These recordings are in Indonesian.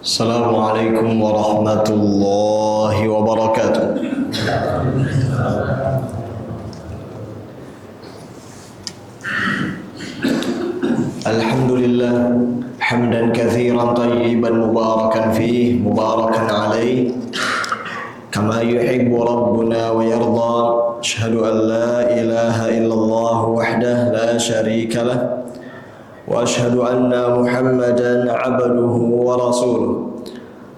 Assalamualaikum warahmatullahi wabarakatuh. Alhamdulillah hamdan katsiran tayyiban mubarakan fihi mubarakan alaih kama yuhibbu rabbuna wa yarda. Asyhadu an la ilaha illallah wahdah la syarika lah wa asyhadu anna Muhammadan abduhu wa rasuluh.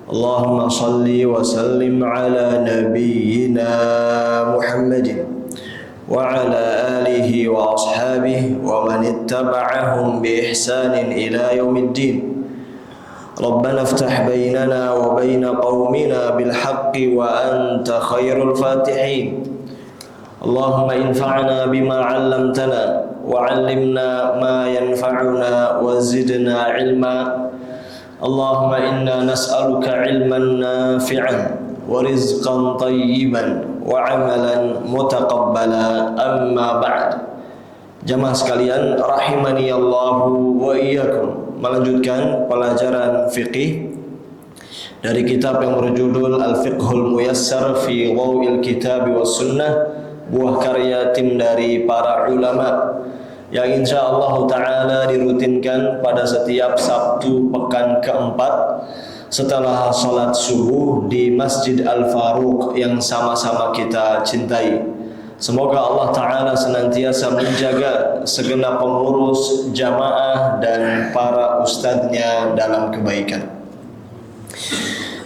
Allahumma salli wa sallim ala nabiyyina Muhammadin wa ala alihi wa ashabihi wa man ittaba'ahum bi ihsanin ila yaumiddin. Rabbana iftah bainana wa baina qaumina bil haqqi wa anta khairul fatihin. Allahumma infa'na bima 'allamtana wa 'allimna ma yanfa'una wa zidna 'ilma. Allahumma inna nas'aluka 'ilman nafi'an wa rizqan tayyiban wa 'amalan mutaqabbala. Amma ba'd. Jamaah sekalian rahimani Allahu wa iyyakum. Melanjutkan pelajaran fiqih dari kitab yang berjudul Al-Fiqhul Muyassar fi Dhawil Kitab was Sunnah, buah karya tim dari para ulama yang insyaallah ta'ala dirutinkan pada setiap Sabtu pekan keempat setelah salat subuh di Masjid Al-Faruq yang sama-sama kita cintai. Semoga Allah Ta'ala senantiasa menjaga segenap pengurus, jamaah, dan para ustadznya dalam kebaikan.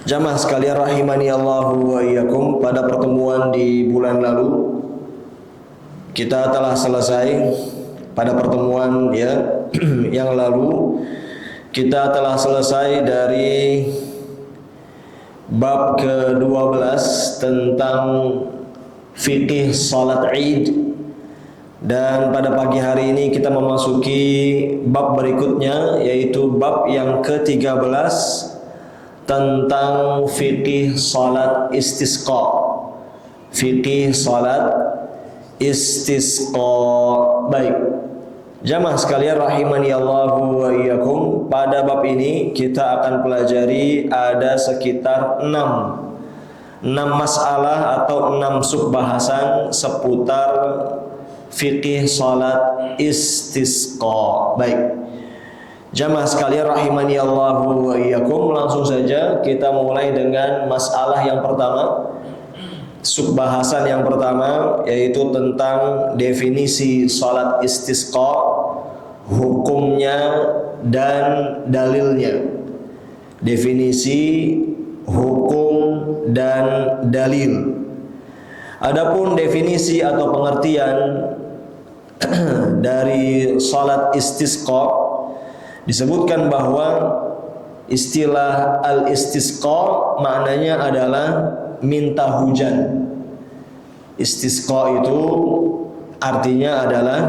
Jamaah sekalian rahimani Allahu wa iyyakum, pada pertemuan di bulan lalu kita telah selesai. Pada pertemuan yang lalu kita telah selesai dari bab ke-12 tentang fikih salat Id, dan pada pagi hari ini kita memasuki bab berikutnya, yaitu bab yang ke-13 tentang fikih salat istisqa. Fikih salat istisqa. Baik, jamaah sekalian rahimani Allahu wa iyyakum, pada bab ini kita akan pelajari ada sekitar 6 masalah atau 6 subbahasan seputar fikih salat istisqa. Baik, jamaah sekalian rahimani Allahu wa iyyakum, langsung saja kita mulai dengan masalah yang pertama, subbahasan yang pertama, yaitu tentang definisi salat istisqa, hukumnya dan dalilnya. Definisi, hukum, dan dalil. Adapun definisi atau pengertian dari salat istisqa, disebutkan bahwa istilah al-istisqa maknanya adalah minta hujan. Istisqa itu artinya adalah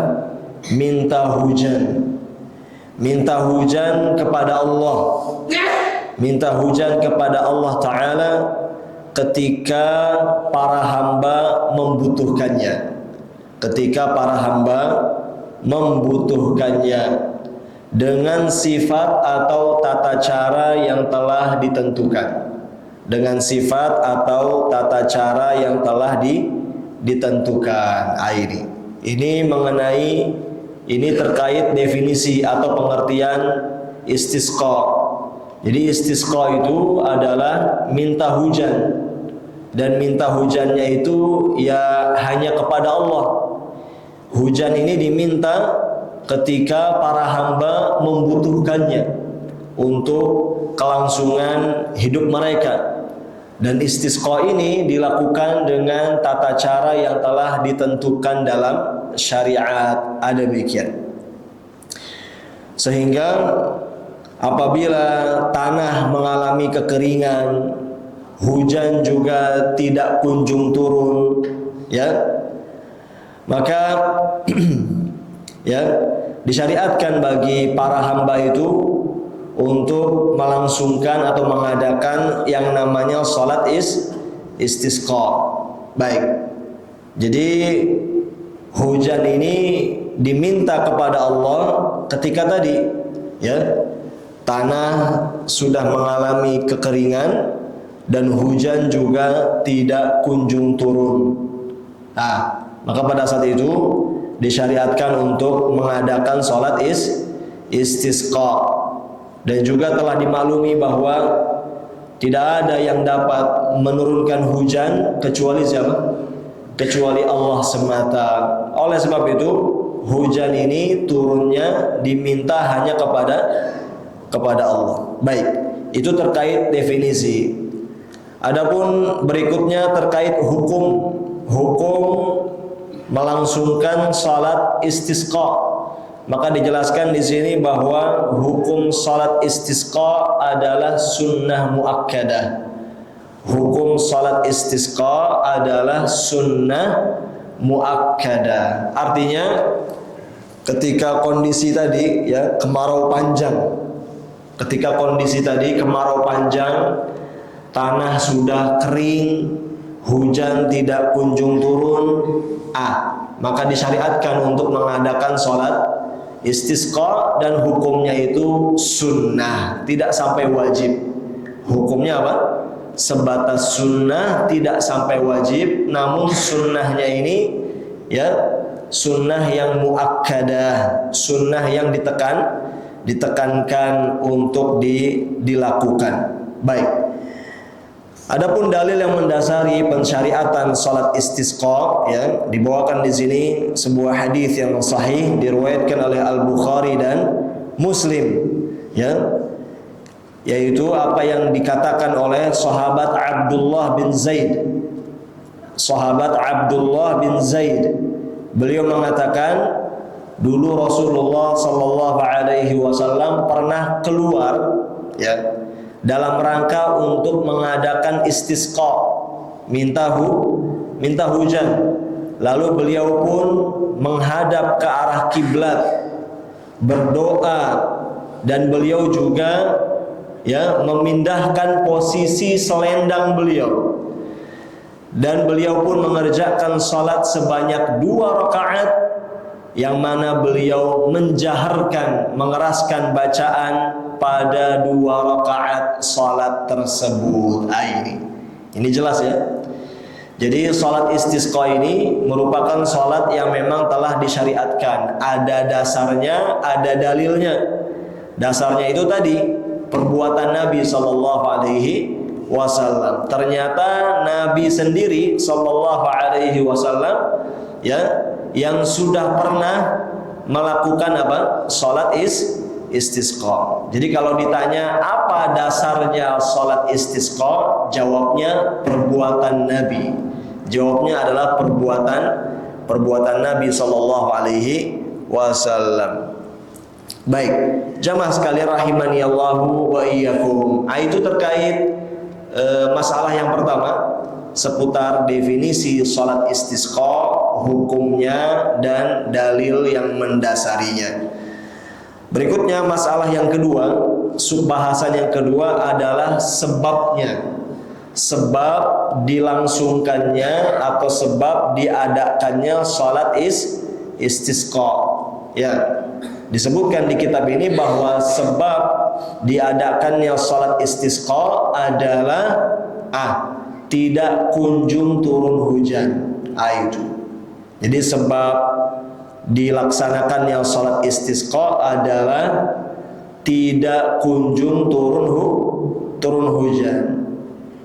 minta hujan. Minta hujan kepada Allah. Minta hujan kepada Allah Ta'ala ketika para hamba membutuhkannya. Ketika para hamba membutuhkannya dengan sifat atau tata cara yang telah ditentukan. Dengan sifat atau tata cara yang telah ditentukan. Ini mengenai, ini terkait definisi atau pengertian istisqa. Jadi istisqa itu adalah minta hujan, dan minta hujannya itu ya hanya kepada Allah. Hujan ini diminta ketika para hamba membutuhkannya untuk kelangsungan hidup mereka. Dan istisqa ini dilakukan dengan tata cara yang telah ditentukan dalam syariat, ada demikian. Sehingga apabila tanah mengalami kekeringan, hujan juga tidak kunjung turun, maka disyariatkan bagi para hamba itu untuk melangsungkan atau mengadakan yang namanya salat istisqa. Baik, jadi hujan ini diminta kepada Allah ketika tadi tanah sudah mengalami kekeringan dan hujan juga tidak kunjung turun. Nah, maka pada saat itu disyariatkan untuk mengadakan sholat istisqa. Dan juga telah dimaklumi bahwa tidak ada yang dapat menurunkan hujan kecuali siapa? Kecuali Allah semata. Oleh sebab itu hujan ini turunnya diminta hanya kepada Allah. Baik, itu terkait definisi. Adapun berikutnya terkait hukum melangsungkan salat istisqa. Maka dijelaskan di sini bahwa hukum salat istisqa adalah sunnah muakkadah. Hukum salat istisqa adalah sunnah muakkadah. Artinya ketika kondisi tadi ya kemarau panjang. Ketika kondisi tadi kemarau panjang, tanah sudah kering, hujan tidak kunjung turun, maka disyariatkan untuk mengadakan sholat istisqa dan hukumnya itu sunnah, tidak sampai wajib. Hukumnya apa? Sebatas sunnah, tidak sampai wajib, namun sunnahnya ini ya sunnah yang muakkadah, sunnah yang ditekankan untuk dilakukan. Baik. Adapun dalil yang mendasari pensyariatan salat istisqa ya dibawakan di sini sebuah hadis yang sahih diriwayatkan oleh Al-Bukhari dan Muslim ya, yaitu apa yang dikatakan oleh sahabat Abdullah bin Zaid. Sahabat Abdullah bin Zaid, beliau mengatakan dulu Rasulullah sallallahu alaihi wasallam pernah keluar ya dalam rangka untuk mengadakan istisqa, minta hujan. Lalu beliau pun menghadap ke arah kiblat, berdoa, dan beliau juga ya memindahkan posisi selendang beliau. Dan beliau pun mengerjakan salat sebanyak 2 rakaat, yang mana beliau menjaharkan, mengeraskan bacaan pada 2 rakaat salat tersebut. Ini jelas ya. Jadi salat istisqa ini merupakan salat yang memang telah disyariatkan. Ada dasarnya, ada dalilnya. Dasarnya itu tadi perbuatan Nabi sallallahu alaihi wasallam. Ternyata Nabi sendiri sallallahu alaihi wasallam ya yang sudah pernah melakukan apa? Salat istisqa. Jadi kalau ditanya apa dasarnya salat istisqa, jawabnya perbuatan Nabi. Jawabnya adalah perbuatan Nabi sallallahu alaihi wasallam. Baik, jamaah sekalian rahimani Allahu wa iyyakum. Itu terkait masalah yang pertama seputar definisi salat istisqa, hukumnya dan dalil yang mendasarinya. Berikutnya masalah yang kedua, subbahasan yang kedua adalah sebabnya. Sebab dilangsungkannya atau sebab diadakannya salat istisqa. Ya, disebutkan di kitab ini bahwa sebab diadakannya salat istisqa adalah tidak kunjung turun hujan. Itu. Jadi sebab dilaksanakannya salat istisqa adalah tidak kunjung turun hujan.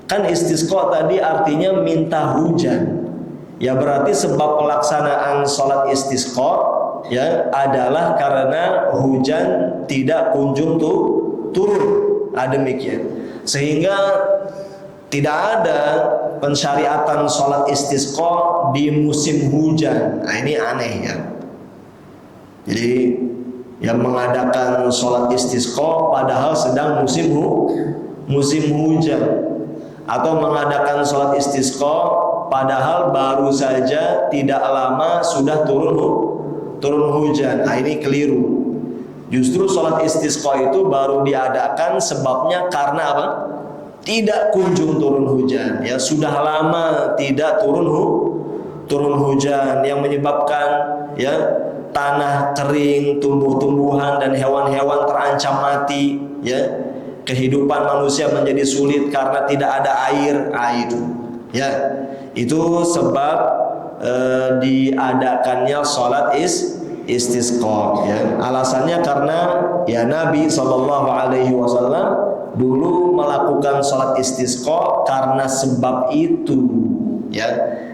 Kan istisqa tadi artinya minta hujan. Ya berarti sebab pelaksanaan salat istisqa ya adalah karena hujan tidak kunjung turun. Demikian. Sehingga tidak ada pensyariatan salat istisqa di musim hujan. Ini aneh ya. Jadi yang mengadakan salat istisqa padahal sedang musim hujan, atau mengadakan salat istisqa padahal baru saja tidak lama sudah turun hujan. Ini keliru. Justru salat istisqa itu baru diadakan sebabnya karena apa? Tidak kunjung turun hujan. Ya sudah lama tidak turun hujan yang menyebabkan ya tanah kering, tumbuh-tumbuhan dan hewan-hewan terancam mati. ya, kehidupan manusia menjadi sulit karena tidak ada air, itu ya, itu sebab diadakannya sholat istisqa ya. Alasannya karena ya Nabi SAW dulu melakukan sholat istisqa karena sebab itu ya,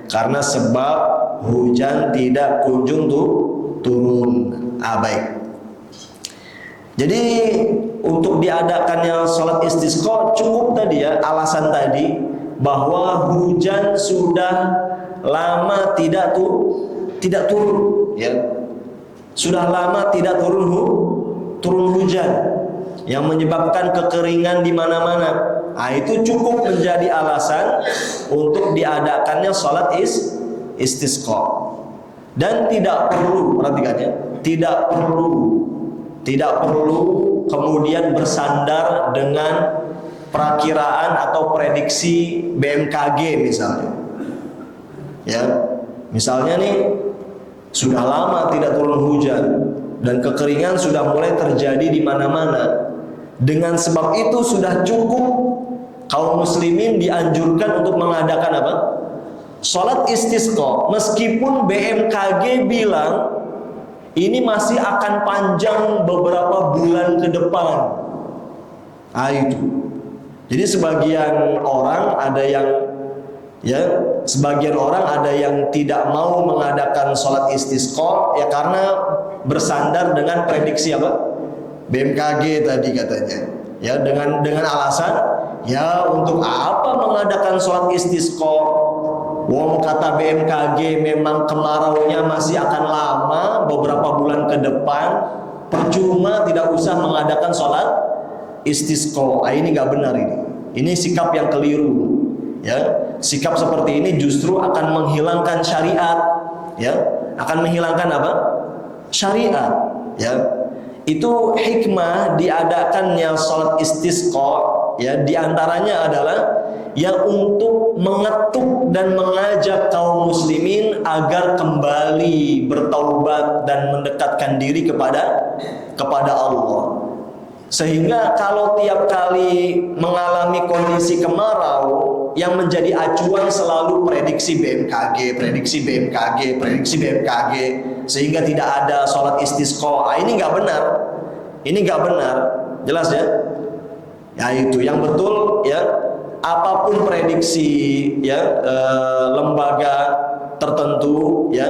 karena sebab hujan tidak kunjung turun. Baik. Jadi untuk diadakannya sholat istisqa cukup tadi ya, alasan tadi bahwa hujan sudah lama tidak turun ya, sudah lama tidak turun hujan yang menyebabkan kekeringan di mana-mana. Itu cukup menjadi alasan untuk diadakannya sholat istisqa. Dan tidak perlu, perhatikan ya, tidak perlu kemudian bersandar dengan perakiraan atau prediksi BMKG misalnya. Ya, misalnya nih sudah lama tidak turun hujan dan kekeringan sudah mulai terjadi di mana-mana. Dengan sebab itu sudah cukup kaum muslimin dianjurkan untuk mengadakan apa? Sholat istisqa, meskipun BMKG bilang ini masih akan panjang beberapa bulan ke depan. Itu. Jadi sebagian orang ada yang tidak mau mengadakan sholat istisqa ya karena bersandar dengan prediksi apa? BMKG tadi katanya. Ya, dengan alasan ya untuk apa mengadakan sholat istisqa? Wong kata BMKG memang kemaraunya masih akan lama beberapa bulan ke depan, percuma, tidak usah mengadakan sholat istisqa. Ini nggak benar ini. Ini sikap yang keliru. Ya, sikap seperti ini justru akan menghilangkan syariat. Ya, akan menghilangkan apa? Syariat. Ya, itu hikmah diadakannya sholat istisqa. Ya, diantaranya adalah yang untuk mengetuk dan mengajak kaum muslimin agar kembali bertaubat dan mendekatkan diri kepada Allah. Sehingga kalau tiap kali mengalami kondisi kemarau, yang menjadi acuan selalu prediksi BMKG, sehingga tidak ada sholat istisqa. Ini nggak benar, jelas ya. Ya itu yang betul ya. Apapun prediksi ya lembaga tertentu ya,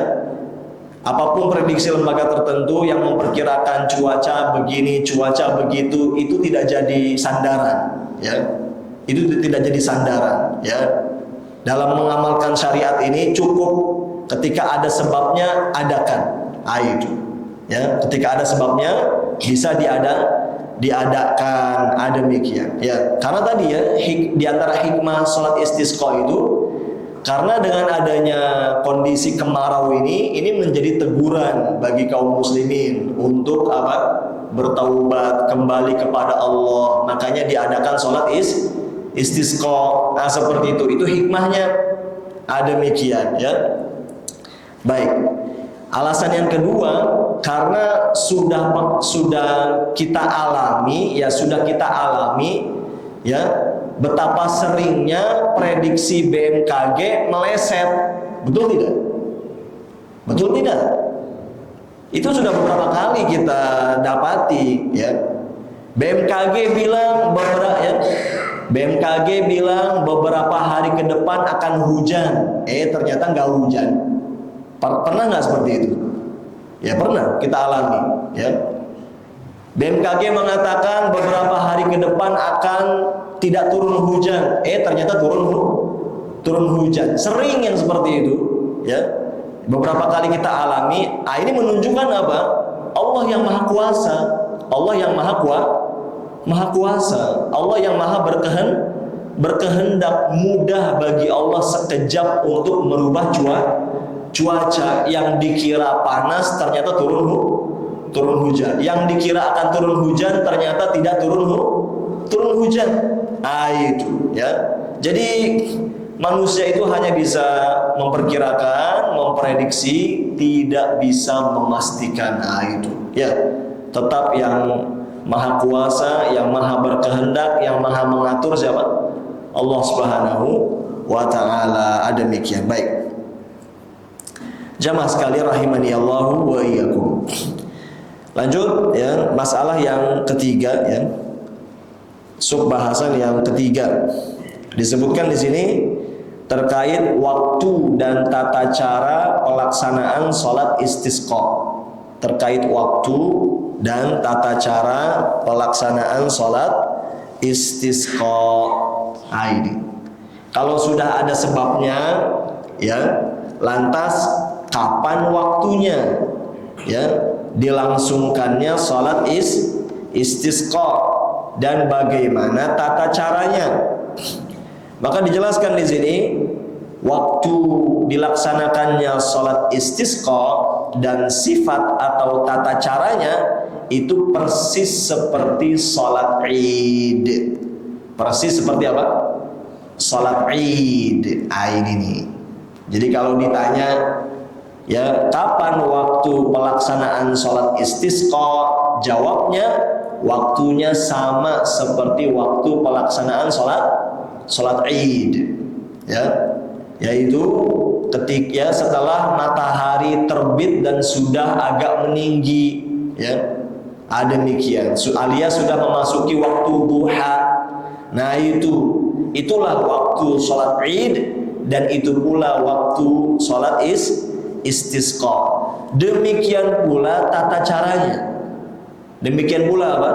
apapun prediksi lembaga tertentu yang memperkirakan cuaca begini, cuaca begitu, itu tidak jadi sandaran ya. Itu tidak jadi sandaran ya. Dalam mengamalkan syariat ini cukup ketika ada sebabnya adakan. Itu ya, ketika ada sebabnya bisa diadakan, demikian ya. Karena tadi ya di antara hikmah sholat istisqa itu karena dengan adanya kondisi kemarau ini menjadi teguran bagi kaum muslimin untuk apa? Bertaubat kembali kepada Allah. Makanya diadakan sholat istisqa. Seperti itu. Itu hikmahnya. Demikian ya. Baik. Alasan yang kedua, karena sudah kita alami ya betapa seringnya prediksi BMKG meleset. Betul tidak? Betul tidak? Itu sudah beberapa kali kita dapati ya. BMKG bilang beberapa hari ke depan akan hujan. Ternyata nggak hujan. Pernah nggak seperti itu? Ya pernah, kita alami ya. BMKG mengatakan beberapa hari ke depan akan tidak turun hujan. Ternyata turun hujan. Sering yang seperti itu ya. Beberapa kali kita alami. Ini menunjukkan apa? Allah yang maha kuasa. Allah yang maha kuasa. Allah yang maha berkehendak. Mudah bagi Allah sekejap untuk merubah cuaca yang dikira panas ternyata turun hujan, yang dikira akan turun hujan ternyata tidak turun hujan. Itu ya. Jadi manusia itu hanya bisa memperkirakan, memprediksi, tidak bisa memastikan. Itu ya. Tetap yang Maha kuasa, yang maha berkehendak, yang maha mengatur siapa? Allah Subhanahu wa ta'ala. Demikian. Baik, jamaah sekalian rahimani Allahu wa iyyakum. Lanjut ya, masalah yang ketiga ya. Sub bahasan yang ketiga disebutkan di sini terkait waktu dan tata cara pelaksanaan sholat istisqa. Terkait waktu dan tata cara pelaksanaan sholat istisqa. Ini kalau sudah ada sebabnya ya, lantas kapan waktunya ya dilangsungkannya sholat istisqa dan bagaimana tata caranya. Maka dijelaskan di sini waktu dilaksanakannya sholat istisqa dan sifat atau tata caranya itu persis seperti sholat Id. Persis seperti apa? Sholat Id. Ini nih. Jadi kalau ditanya ya kapan waktu pelaksanaan sholat istisqa, jawabnya waktunya sama seperti waktu pelaksanaan sholat Id ya, yaitu ketika setelah matahari terbit dan sudah agak meninggi ya. Demikian alias sudah memasuki waktu duha. Nah itulah waktu sholat Id, dan itu pula waktu sholat istisqa. Demikian pula tata caranya. Demikian pula apa?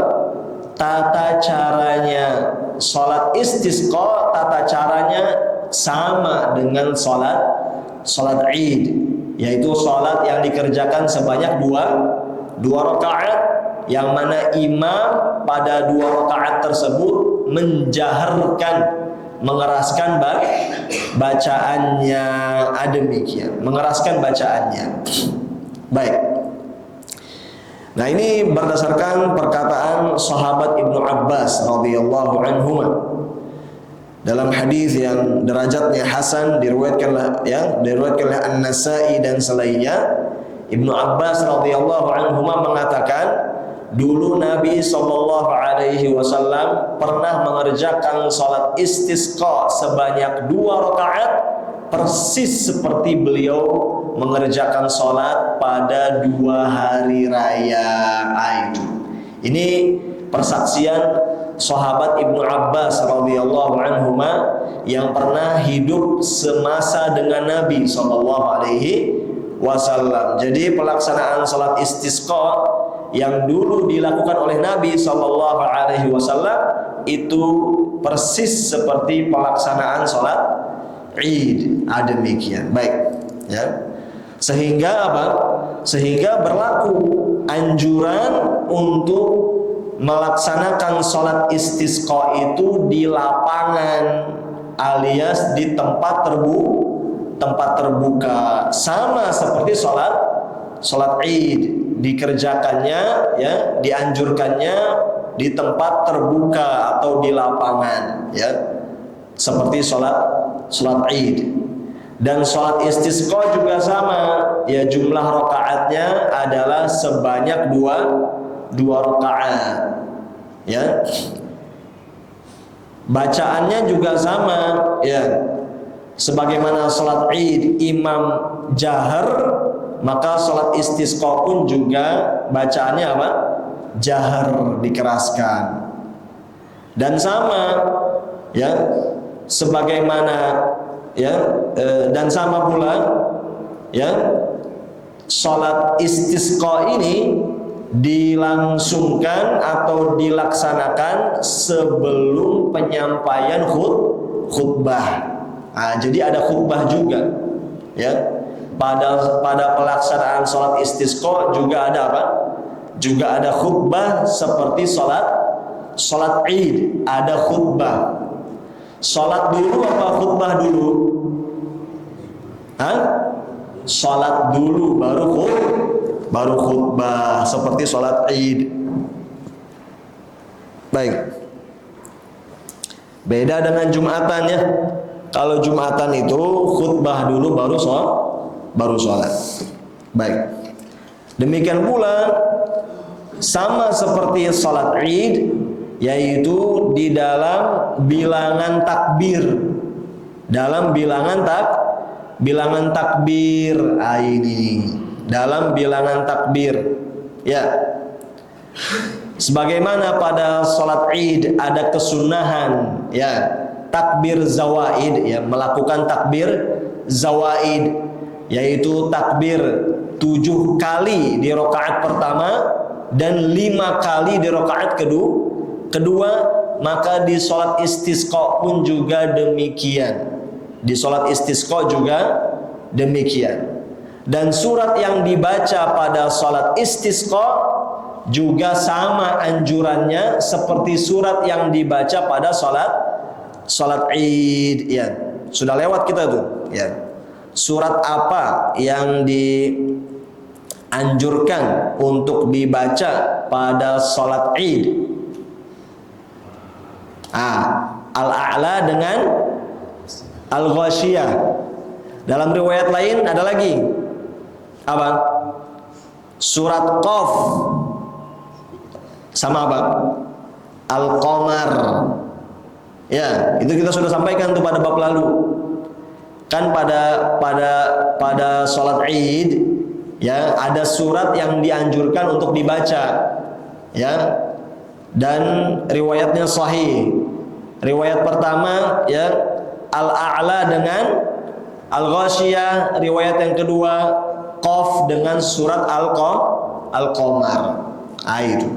Tata caranya sholat istisqa, tata caranya sama dengan sholat Id, yaitu sholat yang dikerjakan sebanyak dua rakaat, yang mana imam pada 2 rakaat tersebut menjaharkan, mengeraskan bacaannya. Demikian, mengeraskan bacaannya. Baik. Nah, ini berdasarkan perkataan sahabat Ibnu Abbas radhiyallahu anhu dalam hadis yang derajatnya hasan, diriwayatkan oleh An-Nasa'i dan selainnya. Ibnu Abbas radhiyallahu anhu mengatakan, dulu Nabi sallallahu alaihi wasallam pernah mengerjakan salat istisqa sebanyak 2 rakaat, persis seperti beliau mengerjakan sholat pada 2 hari raya. Ini persaksian sahabat Ibnu Abbas radhiyallahu anhuma yang pernah hidup semasa dengan Nabi sallallahu alaihi wasallam. Jadi pelaksanaan sholat istisqa yang dulu dilakukan oleh Nabi sallallahu alaihi wasallam itu persis seperti pelaksanaan sholat Id. Demikian. Baik ya. Sehingga apa? Sehingga berlaku anjuran untuk melaksanakan sholat istisqa itu di lapangan alias di tempat terbuka, sama seperti sholat Id dikerjakannya ya, dianjurkannya di tempat terbuka atau di lapangan ya, seperti sholat Id. Dan sholat istisqa juga sama ya, jumlah rakaatnya adalah sebanyak dua rakaat ya. Bacaannya juga sama ya, sebagaimana sholat Id imam jahar, maka sholat istisqa pun juga bacaannya apa? Jahar, dikeraskan. Dan sama ya, sebagaimana ya, dan sama pula ya, sholat istisqa ini dilangsungkan atau dilaksanakan sebelum penyampaian khutbah. Jadi ada khutbah juga ya, pada pelaksanaan sholat istisqa juga ada apa? Juga ada khutbah seperti sholat Id, ada khutbah. Sholat dulu apa khutbah dulu? Sholat dulu baru khutbah, seperti sholat Id. Baik. Beda dengan Jumatan ya. Kalau Jumatan itu khutbah dulu baru sholat. Baik. Demikian pula sama seperti salat Id, yaitu di dalam bilangan takbir. Dalam bilangan takbir ini. Dalam bilangan takbir. Ya. Sebagaimana pada salat Id ada kesunahan ya, takbir zawaid ya, melakukan takbir zawaid, yaitu takbir 7 kali di rakaat pertama dan 5 kali di rakaat kedua, maka di salat istisqa pun juga demikian. Di salat istisqa juga demikian. Dan surat yang dibaca pada salat istisqa juga sama anjurannya seperti surat yang dibaca pada salat Id ya. Sudah lewat kita tuh ya. Surat apa yang dianjurkan untuk dibaca pada salat Id? Al-A'la dengan Al-Ghasyiyah. Dalam riwayat lain ada lagi apa? Surat Qaf sama apa? Al-Qamar. Ya, itu kita sudah sampaikan tuh pada bab lalu. Kan pada salat Id ya, ada surat yang dianjurkan untuk dibaca. Ya. Dan riwayatnya sahih. Riwayat pertama ya, Al-A'la dengan Al-Ghasyiyah, riwayat yang kedua Qaf dengan surat Al-Qamar. Itu.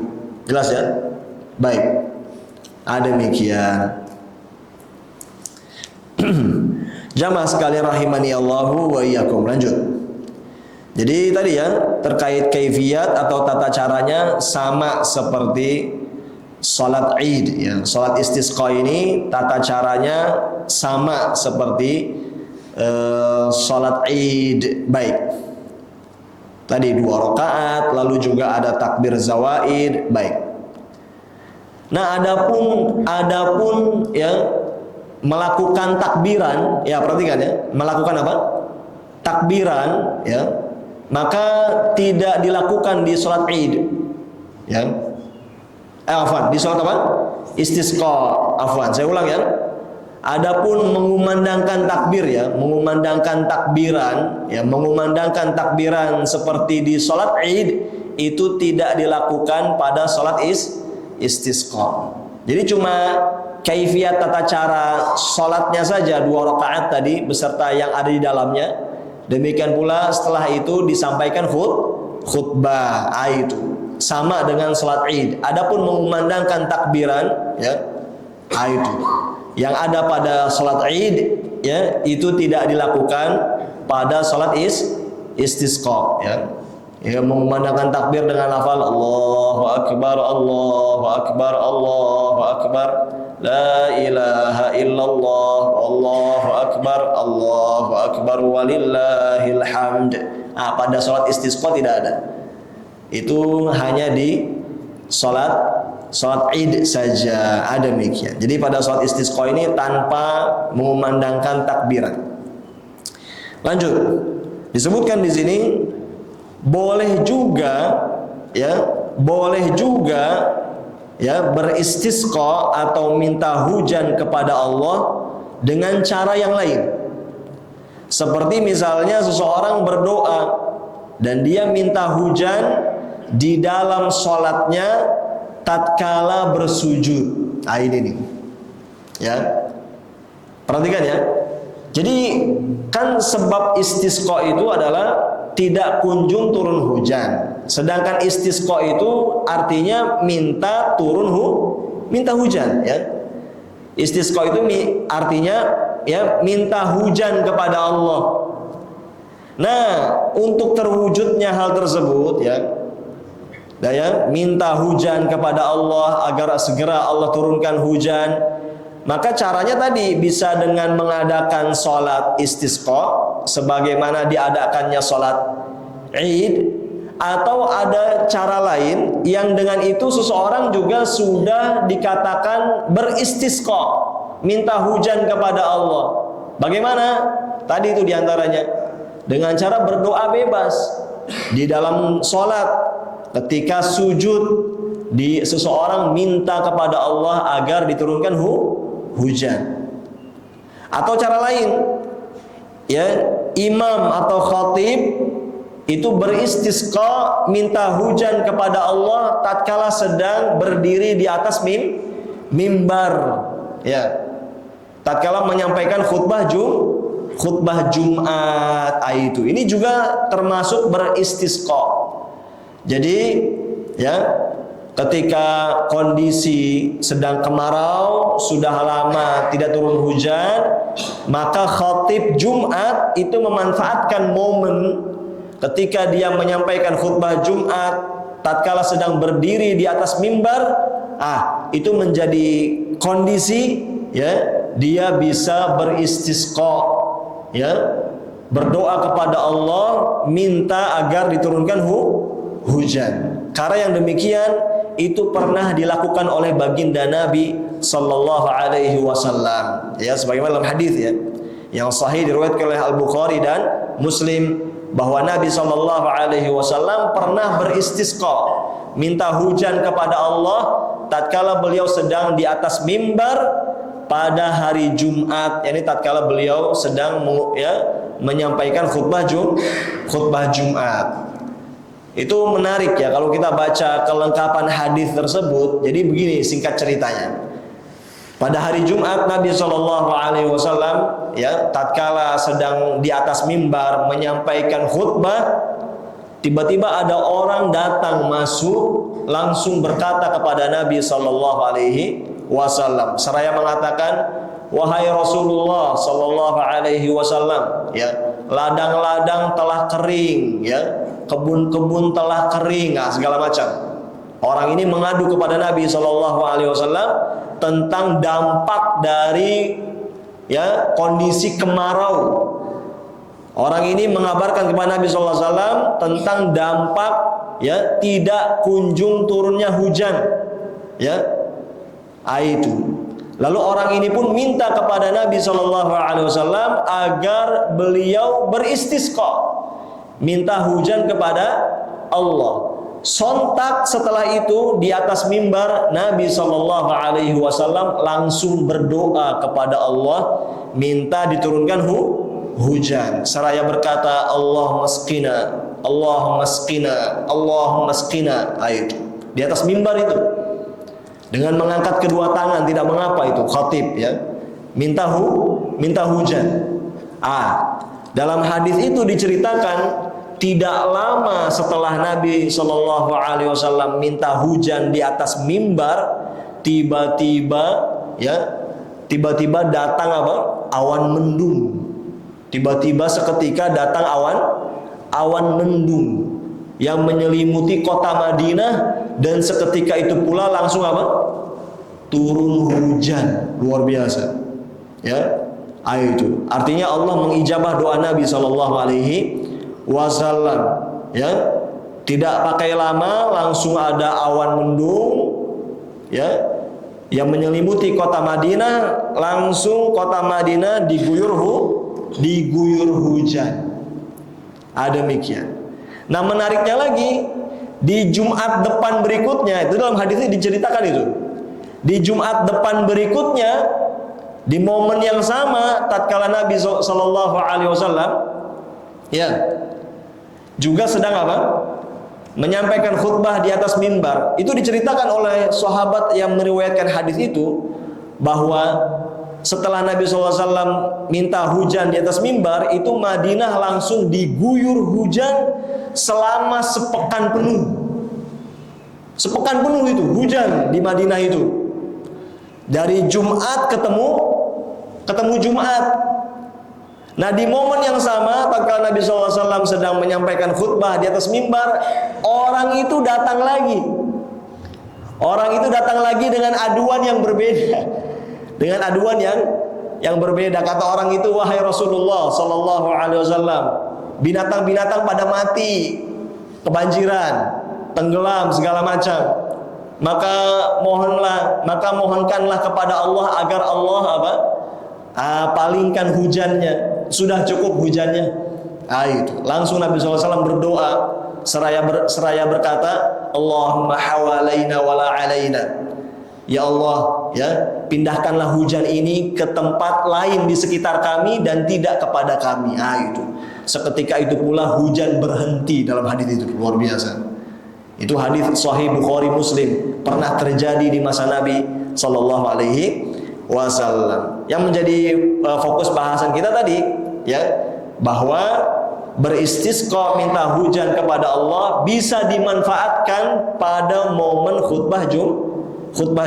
Jelas ya? Baik. Demikian. Jamaah sekalian rahimani Allahu wa iyyakum. Lanjut. Jadi tadi ya, terkait kaifiyat atau tata caranya sama seperti salat Id ya. Salat istisqa ini tata caranya sama seperti salat Id. Baik. Tadi 2 rakaat, lalu juga ada takbir zawaid. Baik. Nah, adapun ya melakukan takbiran, ya perhatikan ya, melakukan apa? Takbiran ya. Maka tidak dilakukan di salat Id. Ya. Afwan, di salat apa? Istisqa. Afwan, saya ulang ya. Adapun mengumandangkan takbir ya, mengumandangkan takbiran seperti di salat Id itu tidak dilakukan pada salat istisqa. Jadi cuma kaifiyat tata cara salatnya saja 2 rakaat tadi beserta yang ada di dalamnya. Demikian pula setelah itu disampaikan khutbah. Itu sama dengan salat Id. Adapun mengumandangkan takbiran ya, itu yang ada pada salat Id ya, itu tidak dilakukan pada salat istisqa ya. Ya, mengumandangkan takbir dengan lafal Allahu Akbar, Allahu Akbar, Allahu Akbar, la ilaha illallah, Allahu Akbar, Allahu Akbar, walillahil hamd. Pada salat istisqa tidak ada. Itu hanya di salat Id saja. Demikian. Jadi pada salat istisqa ini tanpa mengumandangkan takbiran. Lanjut. Disebutkan di sini boleh juga beristisqa atau minta hujan kepada Allah dengan cara yang lain. Seperti misalnya seseorang berdoa dan dia minta hujan di dalam salatnya tatkala bersujud. Ini nih. Ya. Perhatikan ya. Jadi kan sebab istisqa itu adalah tidak kunjung turun hujan. Sedangkan istisqa itu artinya minta hujan ya. Istisqa itu artinya ya minta hujan kepada Allah. Nah, untuk terwujudnya hal tersebut ya, minta hujan kepada Allah agar segera Allah turunkan hujan, maka caranya tadi bisa dengan mengadakan sholat istisqa sebagaimana diadakannya sholat Id, atau ada cara lain yang dengan itu seseorang juga sudah dikatakan beristisqa, minta hujan kepada Allah. Bagaimana? Tadi itu diantaranya dengan cara berdoa bebas di dalam sholat. ketika sujud di seseorang minta kepada Allah agar diturunkan hujan. Atau cara lain, ya, imam atau khatib itu beristisqa minta hujan kepada Allah tatkala sedang berdiri di atas mimbar, ya. Tatkala menyampaikan khutbah Jumat itu. Ini juga termasuk beristisqa. Jadi, ya, ketika kondisi sedang kemarau, sudah lama tidak turun hujan, maka khatib Jumat itu memanfaatkan momen ketika dia menyampaikan khutbah Jumat tatkala sedang berdiri di atas mimbar, itu menjadi kondisi, ya, dia bisa beristisqa, ya, berdoa kepada Allah minta agar diturunkan hujan. Karena yang demikian itu pernah dilakukan oleh baginda Nabi sallallahu alaihi wasallam, ya, sebagaimana dalam hadis, ya, yang sahih diriwayatkan oleh Al-Bukhari dan Muslim, bahwa Nabi sallallahu alaihi wasallam pernah beristisqa minta hujan kepada Allah tatkala beliau sedang di atas mimbar pada hari Jumat, yakni tatkala beliau sedang, ya, menyampaikan khutbah Jumat. Itu menarik, ya, kalau kita baca kelengkapan hadis tersebut. Jadi begini singkat ceritanya. Pada hari Jumat Nabi Shallallahu Alaihi Wasallam, ya, tatkala sedang di atas mimbar menyampaikan khutbah, tiba-tiba ada orang datang masuk langsung berkata kepada Nabi Shallallahu Alaihi Wasallam seraya mengatakan, wahai Rasulullah Sallallahu Alaihi Wasallam, ya, ladang-ladang telah kering, ya, kebun-kebun telah kering, segala macam. Orang ini mengadu kepada Nabi Sallallahu Alaihi Wasallam tentang dampak dari, ya, kondisi kemarau. Orang ini mengabarkan kepada Nabi Sallallahu Alaihi Wasallam tentang dampak, ya, tidak kunjung turunnya hujan, ya. Itu. Lalu orang ini pun minta kepada Nabi Shallallahu Alaihi Wasallam agar beliau beristisqa, minta hujan kepada Allah. Sontak setelah itu di atas mimbar Nabi Shallallahu Alaihi Wasallam langsung berdoa kepada Allah, minta diturunkan hujan. Seraya berkata, Allahumma asqina, Allahumma asqina, Allahumma asqina. Itu di atas mimbar itu. Dengan mengangkat kedua tangan, tidak mengapa, itu khatib, ya, minta hujan. Dalam hadis itu diceritakan tidak lama setelah Nabi Shallallahu Alaihi Wasallam minta hujan di atas mimbar, tiba-tiba datang awan mendung. Tiba-tiba seketika datang awan mendung yang menyelimuti kota Madinah, dan seketika itu pula langsung turun hujan luar biasa, ya. Itu artinya Allah mengijabah doa Nabi Shallallahu Alaihi Wasallam, ya. Tidak pakai lama langsung ada awan mendung, ya, yang menyelimuti kota Madinah. Langsung kota Madinah diguyur hujan. Demikian. Nah, menariknya lagi, di Jumat depan berikutnya, itu dalam hadisnya diceritakan itu. Di Jumat depan berikutnya, di momen yang sama, tatkala Nabi Shallallahu Alaihi Wasallam, ya, juga sedang menyampaikan khutbah di atas mimbar. Itu diceritakan oleh sahabat yang meriwayatkan hadis itu, bahwa setelah Nabi SAW minta hujan di atas mimbar, itu Madinah langsung diguyur hujan selama sepekan penuh. Sepekan penuh itu hujan di Madinah itu. Dari Jumat ketemu Jumat. Nah, di momen yang sama, tatkala Nabi SAW sedang menyampaikan khutbah di atas mimbar, orang itu datang lagi. Orang itu datang lagi dengan aduan yang berbeda. Dengan aduan yang berbeda. Kata orang itu, wahai Rasulullah Sallallahu Alaihi Wasallam, binatang-binatang pada mati, kebanjiran, tenggelam, segala macam. Maka mohonkanlah kepada Allah agar Allah palingkan hujannya. Sudah cukup hujannya. Itu langsung Nabi SAW berdoa seraya berkata, Allahumma hawalaina wala alaina. Ya Allah, ya, pindahkanlah hujan ini ke tempat lain di sekitar kami dan tidak kepada kami. Itu. Seketika itu pula hujan berhenti dalam hadis itu. Luar biasa. Itu hadis Sahih Bukhari Muslim, pernah terjadi di masa Nabi Sallallahu Alaihi Wasallam. Yang menjadi fokus bahasan kita tadi, ya, bahwa beristisqa, minta hujan kepada Allah, bisa dimanfaatkan pada momen khutbah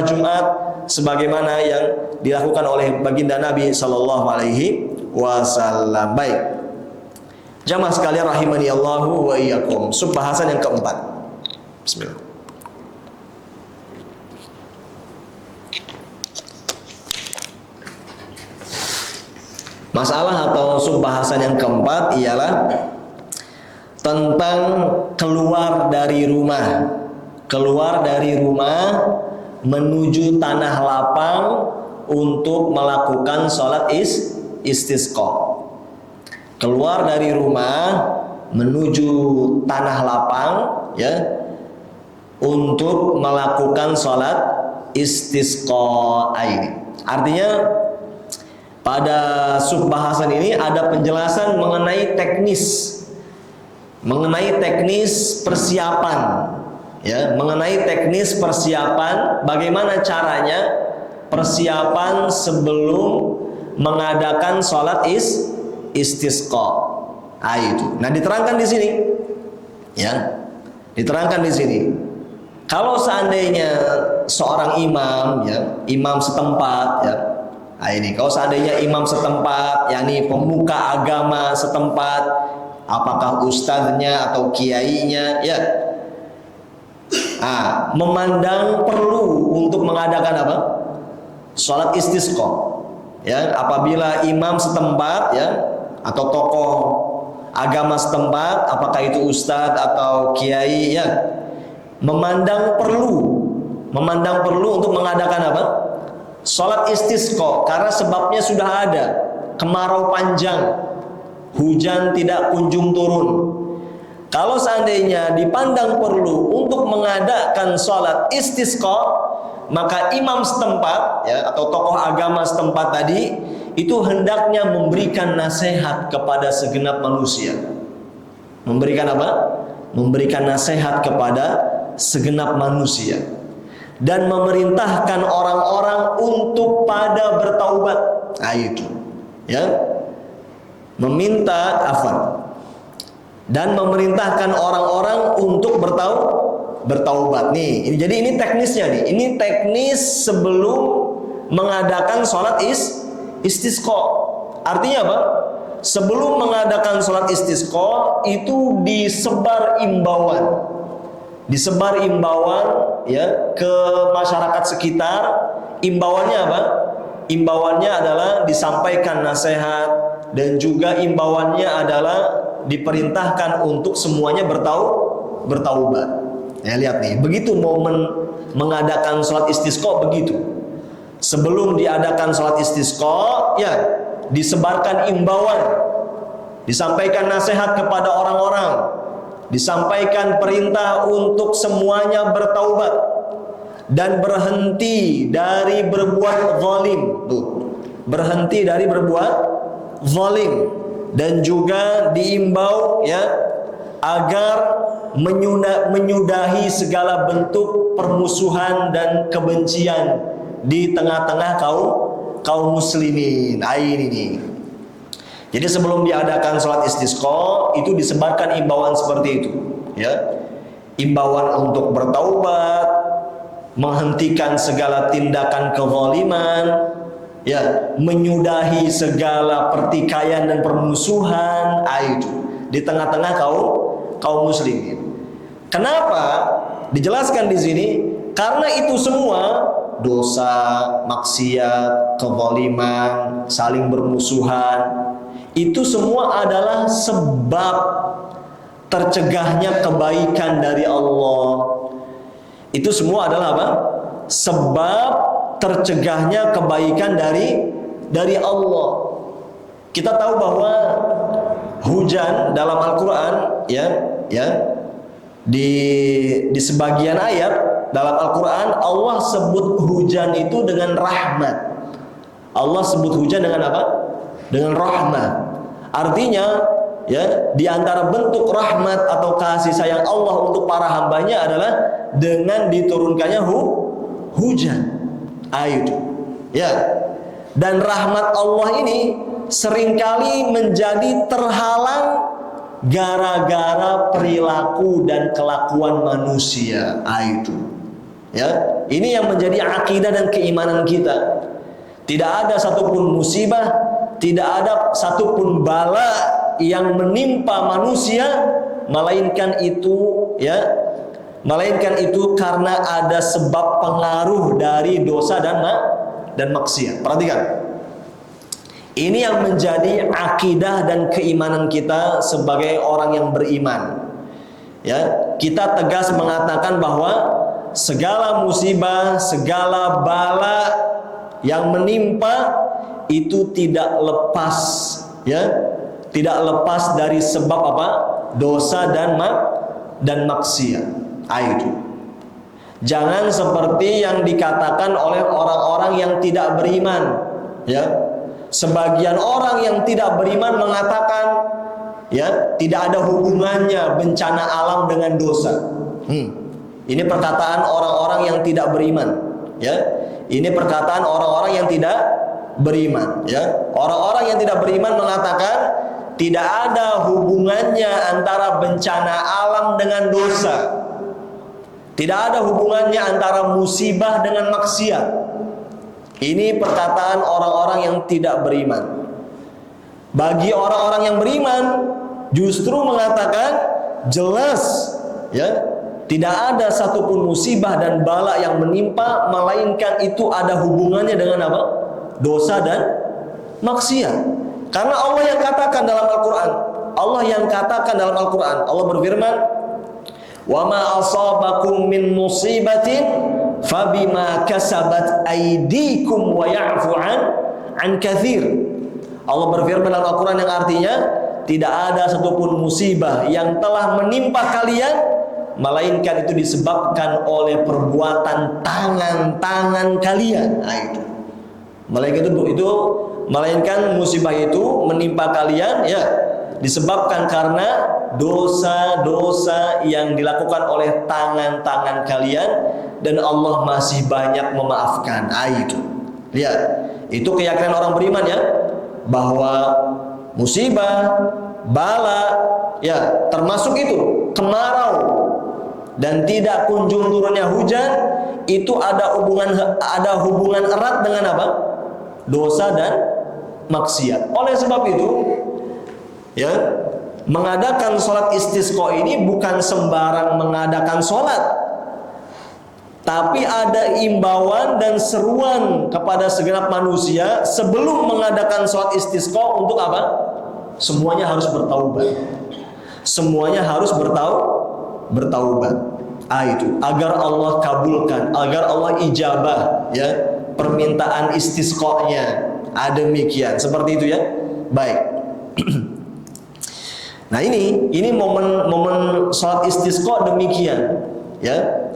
Jumat, sebagaimana yang dilakukan oleh baginda Nabi Sallallahu Alaihi Wasallam. Baik, jamaah sekalian rahimani Allahu wa iyyakum. Subbahasan yang keempat. Bismillah. Masalah atau subbahasan yang keempat ialah tentang keluar dari rumah. Keluar dari rumah menuju tanah lapang untuk melakukan sholat istisqa. Keluar dari rumah menuju tanah lapang, ya, untuk melakukan sholat istisqa ini. Artinya pada subbahasan ini ada penjelasan mengenai teknis persiapan, ya, mengenai teknis persiapan, bagaimana caranya persiapan sebelum mengadakan sholat istisqa. Itu. Nah, diterangkan di sini, ya, diterangkan di sini. Kalau seandainya seorang imam, ya, imam setempat, ya, ini kalau seandainya imam setempat, yakni pemuka agama setempat, apakah ustadznya atau kiainya, ya, memandang perlu untuk mengadakan apa? Sholat istisqa. Ya, apabila imam setempat, ya, atau tokoh agama setempat, apakah itu ustadz atau kiai, ya, memandang perlu untuk mengadakan apa? Sholat istisqa, karena sebabnya sudah ada. Kemarau panjang, hujan tidak kunjung turun. Kalau seandainya dipandang perlu untuk mengadakan sholat istisqa, maka imam setempat, ya, atau tokoh agama setempat tadi itu hendaknya memberikan nasihat kepada segenap manusia. Memberikan apa? Memberikan nasihat kepada segenap manusia dan memerintahkan orang-orang untuk pada bertaubat. Itu, ya, dan memerintahkan orang-orang untuk bertaubat. Nih, jadi ini teknisnya nih. Ini teknis sebelum mengadakan sholat istisqa. Artinya apa? Sebelum mengadakan sholat istisqa itu disebar imbauan, ya, ke masyarakat sekitar. Imbauannya apa? Imbauannya adalah disampaikan nasihat, dan juga imbauannya adalah diperintahkan untuk semuanya bertaubat. Ya, lihat nih, begitu momen mengadakan sholat istisqa begitu. Sebelum diadakan sholat istisqa, ya, disebarkan imbauan, disampaikan nasihat kepada orang-orang, disampaikan perintah untuk semuanya bertaubat dan berhenti dari berbuat zalim. Tuh, berhenti dari berbuat zalim, dan juga diimbau, ya, agar menyudahi segala bentuk permusuhan dan kebencian di tengah-tengah kaum muslimin. Ini nih. Jadi sebelum diadakan sholat istisqa itu disebarkan imbauan seperti itu, ya. Imbauan untuk bertaubat, menghentikan segala tindakan kezaliman, ya, menyudahi segala pertikaian dan permusuhan. Itu di tengah-tengah kaum muslimin. Kenapa dijelaskan di sini? Karena itu semua dosa, maksiat, kezaliman, saling bermusuhan, itu semua adalah sebab tercegahnya kebaikan dari Allah. Itu semua adalah apa? Sebab tercegahnya kebaikan dari Allah. Kita tahu bahwa hujan dalam Al-Quran, ya, Di sebagian ayat dalam Al-Quran Allah sebut hujan itu dengan rahmat. Allah sebut hujan dengan apa? Dengan rahmat. Artinya ya, di antara bentuk rahmat atau kasih sayang Allah untuk para hambanya adalah dengan diturunkannya hujan, air. Ya. Dan rahmat Allah ini seringkali menjadi terhalang gara-gara perilaku dan kelakuan manusia. Itu ya, ini yang menjadi akidah dan keimanan kita. Tidak ada satupun musibah, tidak ada satupun bala yang menimpa manusia melainkan itu karena ada sebab pengaruh dari dosa dan maksiat. Perhatikan, ini yang menjadi akidah dan keimanan kita sebagai orang yang beriman. Ya, kita tegas mengatakan bahwa segala musibah, segala bala yang menimpa itu tidak lepas, ya, tidak lepas dari sebab apa? Dosa dan maksiat. Itu. Jangan seperti yang dikatakan oleh orang-orang yang tidak beriman, ya. Sebagian orang yang tidak beriman mengatakan, ya, tidak ada hubungannya bencana alam dengan dosa. Ini perkataan orang-orang yang tidak beriman, ya. Ini perkataan orang-orang yang tidak beriman, ya. Orang-orang yang tidak beriman mengatakan tidak ada hubungannya antara bencana alam dengan dosa. Tidak ada hubungannya antara musibah dengan maksiat. Ini perkataan orang-orang yang tidak beriman. Bagi orang-orang yang beriman justru mengatakan jelas, ya, tidak ada satupun musibah dan bala yang menimpa melainkan itu ada hubungannya dengan apa? Dosa dan maksiat. Karena Allah yang katakan dalam Al-Quran. Allah yang katakan dalam Al-Quran. Allah berfirman, "Wa ma asabakum min musibatin fabima kasabat aydikum wa ya'fu an katsir." Allah berfirman dalam Al-Quran yang artinya tidak ada satupun musibah yang telah menimpa kalian melainkan itu disebabkan oleh perbuatan tangan-tangan kalian. Itu. Melainkan musibah itu menimpa kalian, ya, disebabkan karena dosa-dosa yang dilakukan oleh tangan-tangan kalian, dan Allah masih banyak memaafkan. Itu. Lihat, itu keyakinan orang beriman, ya, bahwa musibah, bala, ya, termasuk itu kemarau dan tidak kunjung turunnya hujan, itu ada hubungan erat dengan apa? Dosa dan maksiat. Oleh sebab itu, ya, mengadakan sholat istisqa ini bukan sembarang mengadakan sholat, tapi ada imbauan dan seruan kepada segenap manusia sebelum mengadakan sholat istisqa untuk apa? Semuanya harus bertaubat. Semuanya harus bertaubat. Itu agar Allah kabulkan, agar Allah ijabah, ya, permintaan istisqa-nya. Demikian, seperti itu, ya. Baik. Nah, ini momen sholat istisqa demikian, ya.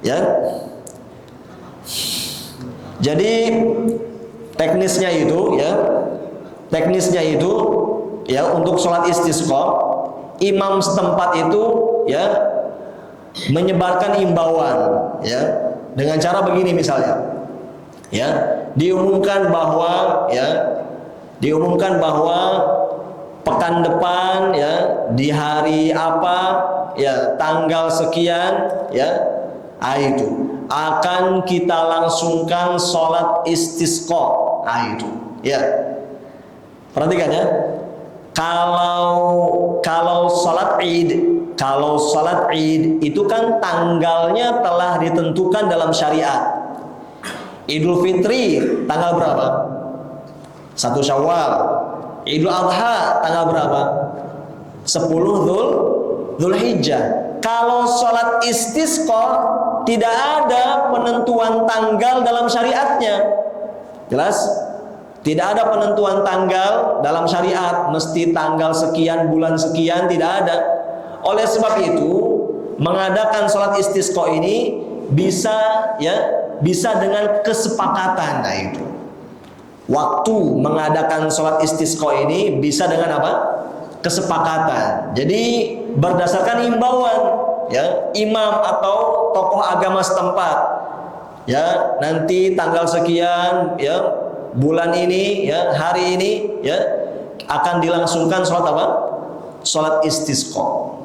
Ya. Jadi teknisnya itu, ya, untuk sholat istisqa, imam setempat itu, ya, menyebarkan imbauan, ya, dengan cara begini misalnya, ya, diumumkan bahwa pekan depan, ya, di hari apa, ya, tanggal sekian, ya, itu akan kita langsungkan sholat istisqa. Itu, ya, perhatikan, ya. Kalau sholat Id itu kan tanggalnya telah ditentukan dalam syariat. Idul Fitri tanggal berapa? 1 Syawal. Idul Adha tanggal berapa? 10 Dzulhijjah. Kalau sholat istisqa tidak ada penentuan tanggal dalam syariatnya. Jelas? Tidak ada penentuan tanggal dalam syariat, mesti tanggal sekian, bulan sekian, tidak ada. Oleh sebab itu, mengadakan sholat istisqa ini bisa dengan kesepakatan. Nah itu. Waktu mengadakan sholat istisqa ini bisa dengan apa? Kesepakatan. Jadi berdasarkan imbauan imam atau tokoh agama setempat. Nanti tanggal sekian bulan ini hari ini akan dilangsungkan sholat apa? Sholat istisqa.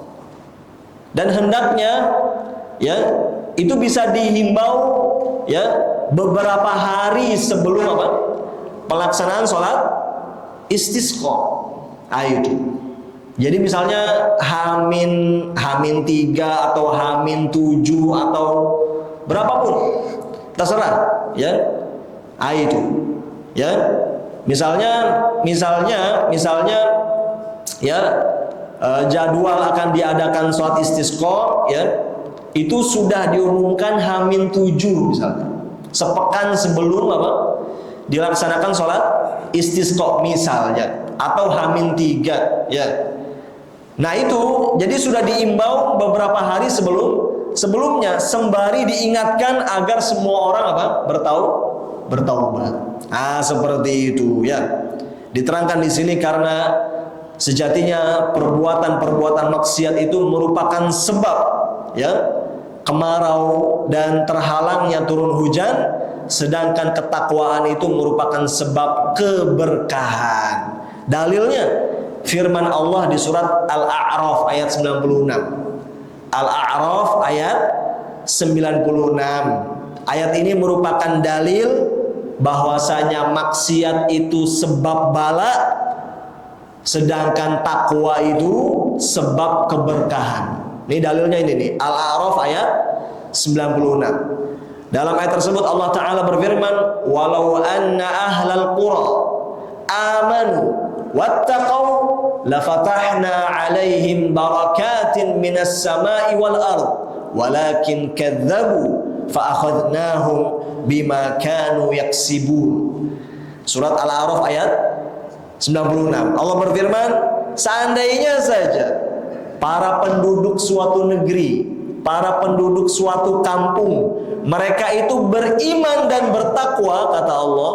Dan hendaknya itu bisa dihimbau beberapa hari sebelum apa? Pelaksanaan sholat istisqa. Itu. Jadi misalnya Hamin 3 atau Hamin 7 atau berapapun terserah itu. Misalnya jadwal akan diadakan sholat istisqa itu sudah diumumkan Hamin 7 misalnya, sepekan sebelum apa dilaksanakan sholat istisqa misalnya, atau Hamin 3 Nah itu jadi sudah diimbau beberapa hari sebelumnya, sembari diingatkan agar semua orang apa bertaubat. Seperti itu diterangkan di sini karena sejatinya perbuatan-perbuatan maksiat itu merupakan sebab kemarau dan terhalangnya turun hujan, sedangkan ketakwaan itu merupakan sebab keberkahan. Dalilnya firman Allah di surat Al-A'raf ayat 96. Al-A'raf ayat 96. Ayat ini merupakan dalil bahwasanya maksiat itu sebab bala, sedangkan takwa itu sebab keberkahan. Ini dalilnya ini nih, Al-A'raf ayat 96. Dalam ayat tersebut Allah Ta'ala berfirman, walau anna ahlal qura amanu wattaqau lafatahna alaihim barakatin minas sama'i wal ard walakin kadzabu fa'akhadnahum bima kanu yaksibun. Surat Al-A'raf ayat 96. Allah berfirman, seandainya saja para penduduk suatu negeri, para penduduk suatu kampung, mereka itu beriman dan bertakwa, kata Allah,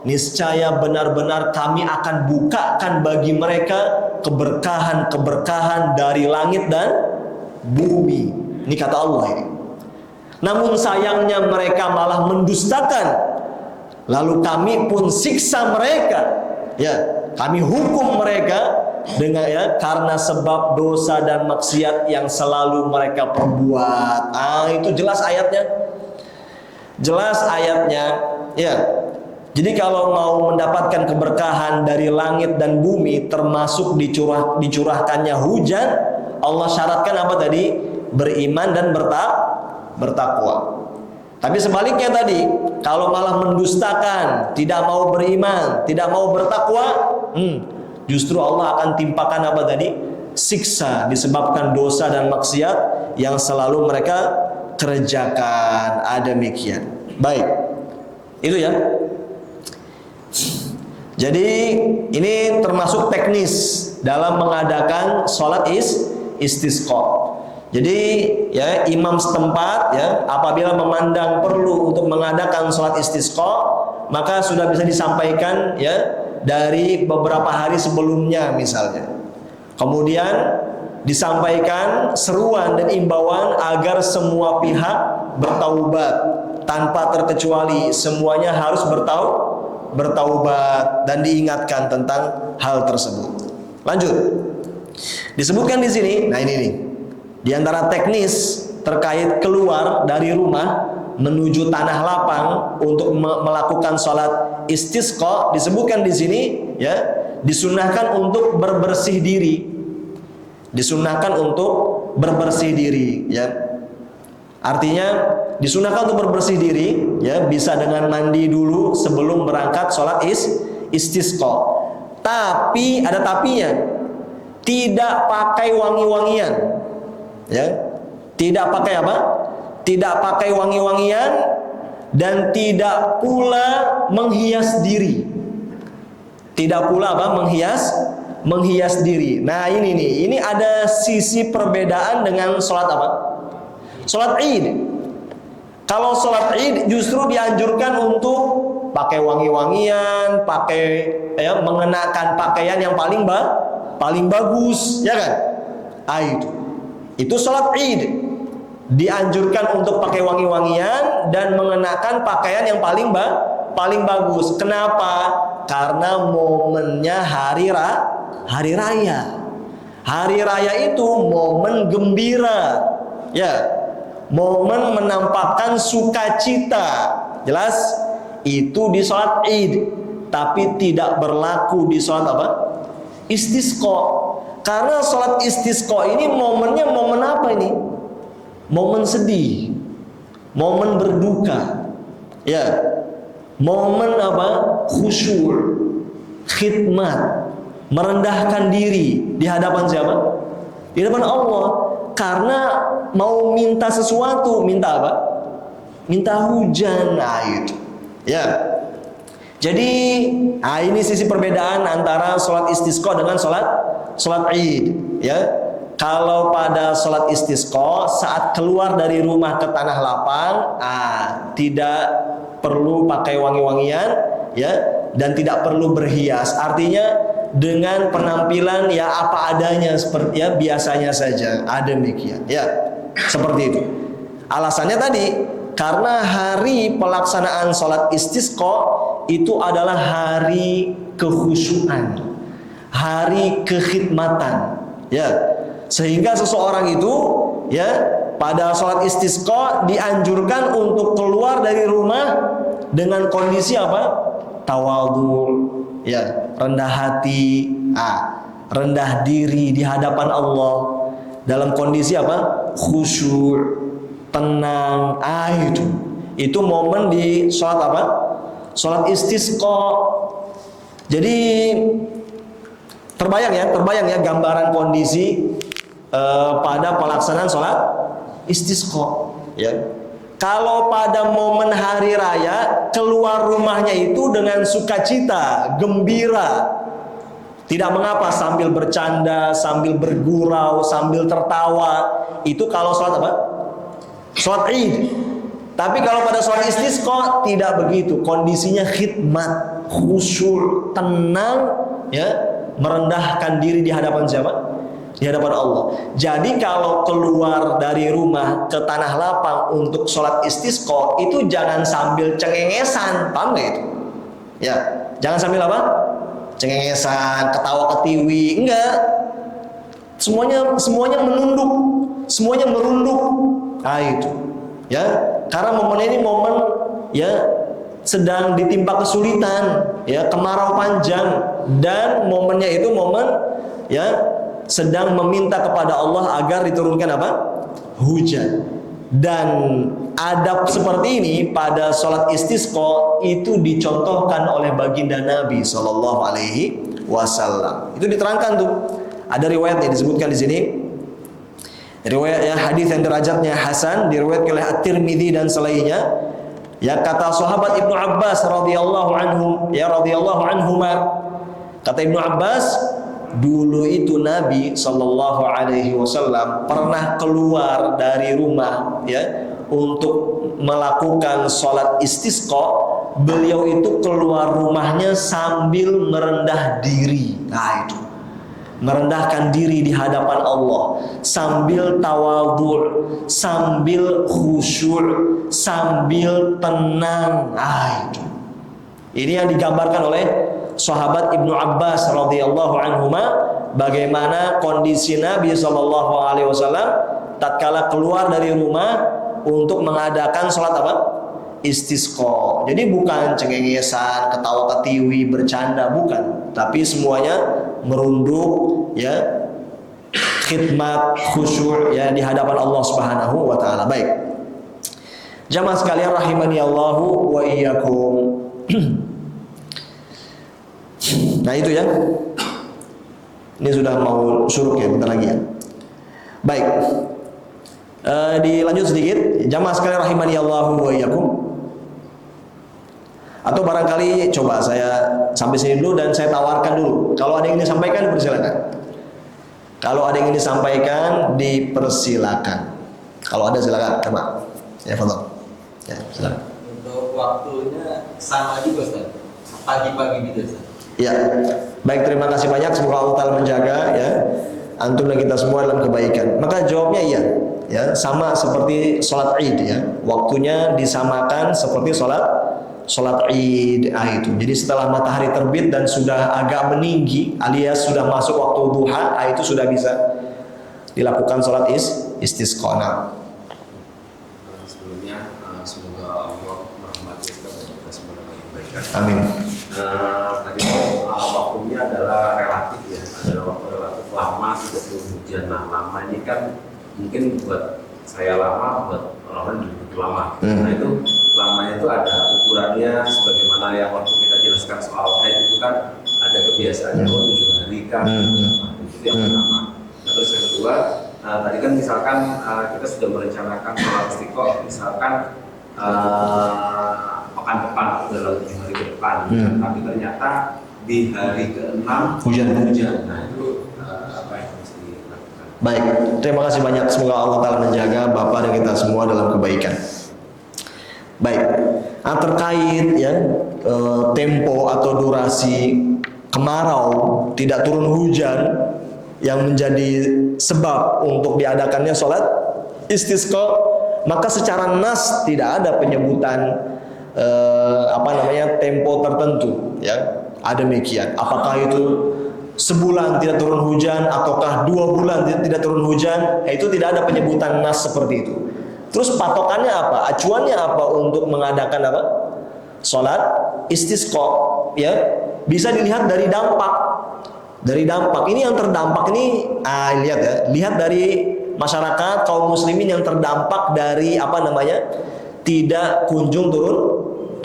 niscaya benar-benar kami akan bukakan bagi mereka keberkahan-keberkahan dari langit dan bumi. Ini kata Allah ini. Namun sayangnya mereka malah mendustakan, lalu kami pun siksa mereka. Kami hukum mereka dengan karena sebab dosa dan maksiat yang selalu mereka perbuat. Itu jelas ayatnya. Jelas ayatnya. Jadi kalau mau mendapatkan keberkahan dari langit dan bumi, termasuk dicurahkannya hujan, Allah syaratkan apa tadi? Beriman dan bertakwa. Tapi sebaliknya tadi, kalau malah mendustakan, tidak mau beriman, tidak mau bertakwa, justru Allah akan timpakan apa tadi? Siksa disebabkan dosa dan maksiat yang selalu mereka kerjakan. Demikian. Baik. Itu Jadi ini termasuk teknis dalam mengadakan sholat istisqa. Jadi imam setempat apabila memandang perlu untuk mengadakan sholat istisqa, maka sudah bisa disampaikan dari beberapa hari sebelumnya misalnya. Kemudian disampaikan seruan dan imbauan agar semua pihak bertaubat tanpa terkecuali, semuanya harus bertaubat dan diingatkan tentang hal tersebut. Lanjut. Disebutkan di sini, ini nih. Di antara teknis terkait keluar dari rumah menuju tanah lapang untuk melakukan sholat istisqa, disebutkan di sini disunahkan untuk berbersih diri. Disunahkan untuk berbersih diri Artinya disunahkan untuk berbersih diri bisa dengan mandi dulu sebelum berangkat sholat istisqa. Tapi ada tapinya. Tidak pakai wangi-wangian. Tidak pakai apa? Tidak pakai wangi-wangian dan tidak pula menghias diri. tidak pula apa? Menghias diri. Nah, ini ada sisi perbedaan dengan sholat apa? Sholat Id. Kalau sholat Id justru dianjurkan untuk pakai wangi-wangian, mengenakan pakaian yang paling bagus, ya kan? Itu sholat Id. Dianjurkan untuk pakai wangi-wangian dan mengenakan pakaian yang paling bagus. Kenapa? Karena momennya hari raya. Hari raya itu momen gembira, ya. Momen menampakkan sukacita. Jelas? Itu di sholat Id. Tapi tidak berlaku di sholat apa? Istisqa. Karena sholat istisqa ini momennya momen apa ini? Momen sedih, momen berduka, ya, momen apa? Khusyuk, khidmat, merendahkan diri di hadapan siapa? Di hadapan Allah. Karena mau minta sesuatu, minta apa? Minta hujan, itu, ya. Jadi, ini sisi perbedaan antara sholat istisqa dengan sholat Id, ya. Kalau pada sholat istisqa saat keluar dari rumah ke tanah lapang, tidak perlu pakai wangi-wangian, ya, dan tidak perlu berhias. Artinya dengan penampilan ya apa adanya, seperti ya biasanya saja. Demikian, ya, seperti itu. Alasannya tadi karena hari pelaksanaan sholat istisqa itu adalah hari kekhusyuan, hari kekhidmatan, ya. Sehingga seseorang itu, ya, pada sholat istisqa dianjurkan untuk keluar dari rumah dengan kondisi apa? Tawadhu, ya, rendah hati, rendah diri di hadapan Allah, dalam kondisi apa? Khusyuk, tenang. Itu momen di sholat apa? Sholat istisqa. Jadi terbayang ya gambaran kondisi pada pelaksanaan sholat istisqa, ya. Kalau pada momen hari raya keluar rumahnya itu dengan sukacita, gembira, tidak mengapa, sambil bercanda, sambil bergurau, sambil tertawa. Itu kalau sholat apa? Sholat Id. Tapi kalau pada sholat istisqa tidak begitu. Kondisinya khidmat, khusyuk, tenang, ya, merendahkan diri di hadapan siapa? Di hadapan Allah. Jadi kalau keluar dari rumah ke tanah lapang untuk sholat istisqa itu jangan sambil cengengesan, paham nggak itu? Ya, jangan sambil apa? Cengengesan, ketawa ketiwi, enggak. Semuanya menunduk, semuanya merunduk. Itu, ya. Karena momen ini momen, ya, sedang ditimpa kesulitan, ya, kemarau panjang, dan momennya itu momen, ya, sedang meminta kepada Allah agar diturunkan apa? Hujan. Dan adab seperti ini pada sholat istisqa itu dicontohkan oleh baginda Nabi Shallallahu Alaihi Wasallam. Itu diterangkan tuh. Ada riwayatnya disebutkan di sini. Riwayat, ya, hadis yang derajatnya hasan diriwayatkan oleh At-Tirmidzi dan selainnya. Ya, kata sahabat Ibnu Abbas radhiyallahu anhuma, kata Ibnu Abbas, dulu itu Nabi Shallallahu Alaihi Wasallam pernah keluar dari rumah, ya, untuk melakukan sholat istisqa. Beliau itu keluar rumahnya sambil merendah diri. Itu merendahkan diri di hadapan Allah, sambil tawadhu, sambil khusyuk, sambil tenang. Itu. Ini yang digambarkan oleh sahabat Ibnu Abbas radhiyallahu anhuma, bagaimana kondisi Nabi sallallahu alaihi wasallam tatkala keluar dari rumah untuk mengadakan sholat apa? Istisqa. Jadi bukan cengengesan, ketawa ketiwi, bercanda, bukan, tapi semuanya merunduk, ya, khidmat, khusyuk, ya, di hadapan Allah Subhanahu wa taala. Baik. Jamaah sekalian rahimani Allahu wa iyyakum. Nah, itu ya. Ini sudah mau syuruk ya, bentar lagi ya. Baik. Dilanjut sedikit. Jamaah sekalian rahimani Allahu wa iyyakum. Atau barangkali coba saya sampai sini dulu dan saya tawarkan dulu. Kalau ada yang ingin disampaikan, dipersilakan. Kalau ada yang ingin disampaikan, dipersilakan. Kalau ada silakan, coba. Ya, foto. Ya, silakan. Untuk waktunya sama juga Ustaz. Pagi-pagi gitu Ustaz. Ya, baik, terima kasih banyak. Semoga Allah Ta'ala menjaga ya antum dan kita semua dalam kebaikan. Maka jawabnya iya, ya sama seperti sholat Id ya. Waktunya disamakan seperti sholat Id. Itu. Jadi setelah matahari terbit dan sudah agak meninggi, alias sudah masuk waktu duha, itu sudah bisa dilakukan sholat istisqa. Sebelumnya semoga Allah merahmati kita dan kita semua dalam kebaikan. Amin. Tadi waktunya adalah relatif ya, adalah waktu relatif lama tidak turun hujan. Nah, lama ini kan mungkin buat saya lama, buat orang-orang lebih lama. Nah itu lamanya itu ada ukurannya, sebagaimana yang waktu kita jelaskan soal haid itu kan ada kebiasaannya 7 hari kan. Nah, itu yang pertama. Nah, terus yang kedua, tadi kan misalkan kita sudah merencanakan sholat istiqo, misalkan pekan depan dalam 7 hari ke depan, tapi ternyata di hari ke-6 hujan. Nah itu apa yang harus dilakukan? Baik, terima kasih banyak. Semoga Allah Ta'ala menjaga Bapak dan kita semua dalam kebaikan. Baik, terkait ya tempo atau durasi kemarau, tidak turun hujan yang menjadi sebab untuk diadakannya sholat istisqa, maka secara nas tidak ada penyebutan tempo tertentu ya. Ada demikian. Apakah itu sebulan tidak turun hujan ataukah 2 bulan tidak turun hujan? Itu tidak ada penyebutan nas seperti itu. Terus patokannya apa? Acuannya apa untuk mengadakan apa? Sholat istisqa ya. Bisa dilihat dari dampak. Dari dampak ini yang terdampak ini lihat ya. Lihat dari masyarakat kaum muslimin yang terdampak dari tidak kunjung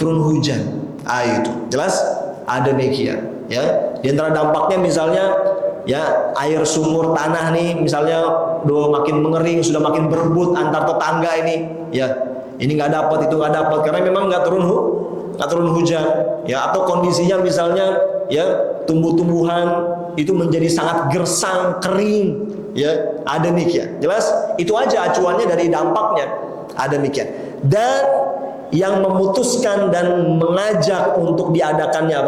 turun hujan. Itu jelas ada demikian ya. Di antara dampaknya misalnya ya air sumur tanah nih misalnya makin mengering, sudah makin berebut antar tetangga ini ya. Ini nggak dapat, itu nggak dapat karena memang nggak turun hujan ya. Atau kondisinya misalnya ya tumbuh-tumbuhan itu menjadi sangat gersang, kering ya. Ada demikian. Jelas itu aja acuannya dari dampaknya. Ada demikian. Dan yang memutuskan dan mengajak untuk diadakannya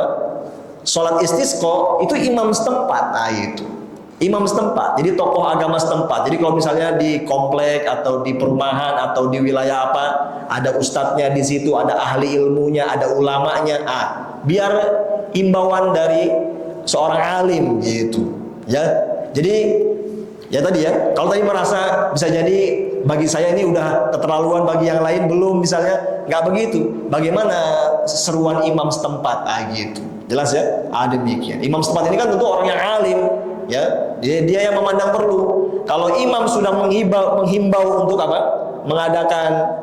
sholat istisqa itu imam setempat. Itu imam setempat, jadi tokoh agama setempat. Jadi kalau misalnya di komplek atau di perumahan atau di wilayah ada ustadznya di situ, ada ahli ilmunya, ada ulamanya, biar imbauan dari seorang alim gitu ya. Jadi ya tadi ya, kalau tadi merasa bisa jadi bagi saya ini udah keterlaluan, bagi yang lain belum misalnya, nggak begitu. Bagaimana seruan imam setempat? Gitu. Jelas ya? Demikian. Imam setempat ini kan tentu orang yang alim, ya. Dia yang memandang perlu. Kalau imam sudah menghimbau untuk mengadakan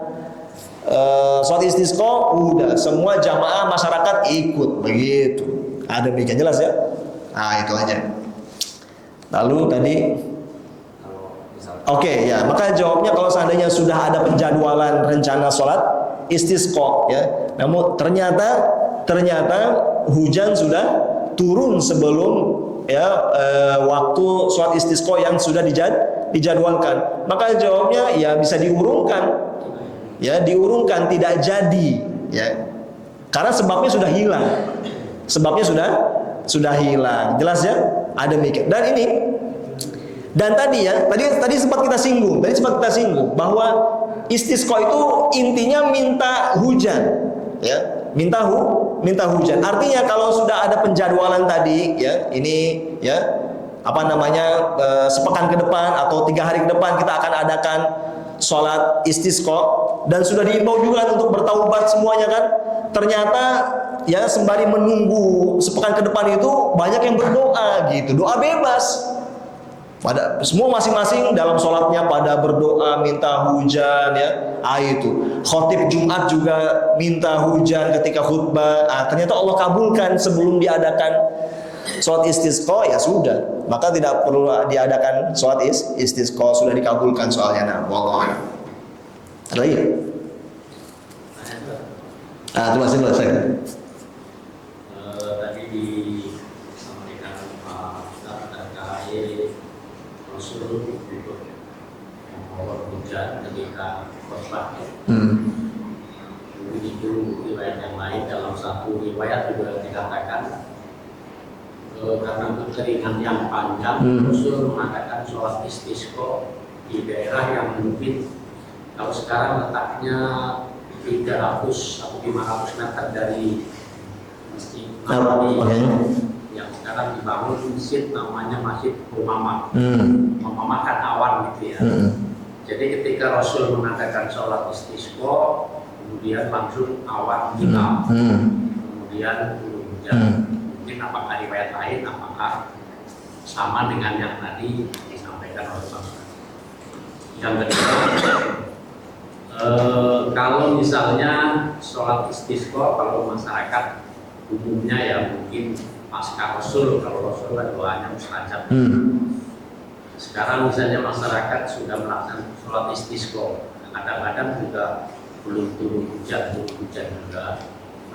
sholat istisqa, udah semua jamaah masyarakat ikut begitu. Demikian, jelas ya? Itu aja. Lalu tadi Oke, ya, maka jawabnya kalau seandainya sudah ada penjadwalan rencana sholat istisqa ya, namun ternyata hujan sudah turun sebelum ya waktu sholat istisqa yang sudah dijadwalkan, maka jawabnya ya bisa diurungkan, tidak jadi ya, karena sebabnya sudah hilang, sudah hilang, jelas ya, ada mikir. Dan tadi sempat kita singgung bahwa istisqa itu intinya minta hujan, ya, minta hujan. Artinya kalau sudah ada penjadwalan tadi, ya, ini, ya, sepekan ke depan atau 3 hari ke depan kita akan adakan sholat istisqa dan sudah diimbau juga untuk bertaubat semuanya kan. Ternyata ya sembari menunggu sepekan ke depan itu banyak yang berdoa gitu, doa bebas. Pada semua masing-masing dalam sholatnya pada berdoa minta hujan ya. Itu khotib Jumat juga minta hujan ketika khutbah. Ternyata Allah kabulkan sebelum diadakan sholat istisqa, ya sudah, maka tidak perlu diadakan sholat istisqa, sudah dikabulkan soalnya. Wallahu a'lam. Ada lagi? Itu masih selesai. Tadi tadi disampaikan Pak Ustaz terkait Rasul untuk membawa hujan ketika khotbah. Begitu riwayat yang lain, dalam satu riwayat juga dikatakan karena kekeringan yang panjang, Rasul mengadakan sholat istisqa di daerah yang mungkin kalau sekarang letaknya 300 atau 500 meter dari Masjid Nabawi yang sekarang dibangun masjid namanya Masjid Umamah, memamakan awan gitu ya. Jadi ketika Rasul mengadakan sholat istisqa, kemudian langsung awan hitam, kemudian turun hujan. Mungkin apakah riwayat lain, apakah sama dengan yang tadi disampaikan oleh Pak Ustaz. Yang kedua, kalau misalnya sholat istisqa, kalau masyarakat umumnya ya mungkin pasca Rasul, kalau Rasul kan doanya mustajab. Sekarang misalnya masyarakat sudah melaksanakan sholat istisqa, kadang-kadang juga belum turun hujan juga.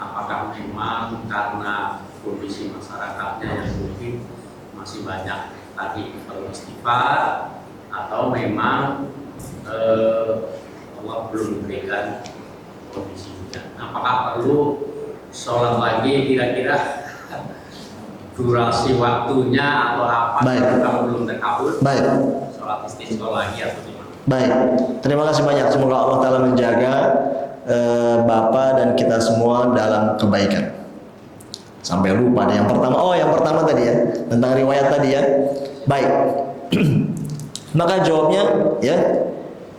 Apakah memang karena kondisi masyarakatnya yang mungkin masih banyak tadi perlu istighfar, atau memang Allah belum memberikan kondisi hujan? Apakah perlu sholat lagi kira-kira durasi waktunya atau apa? Kalau belum terkabul, sholat istisqa lagi atau gimana? Baik, terima kasih banyak. Semoga Allah Ta'ala menjaga Bapak dan kita semua dalam kebaikan. Sampai lupa deh. Yang pertama tadi ya, tentang riwayat tadi ya. Baik. Maka jawabnya ya.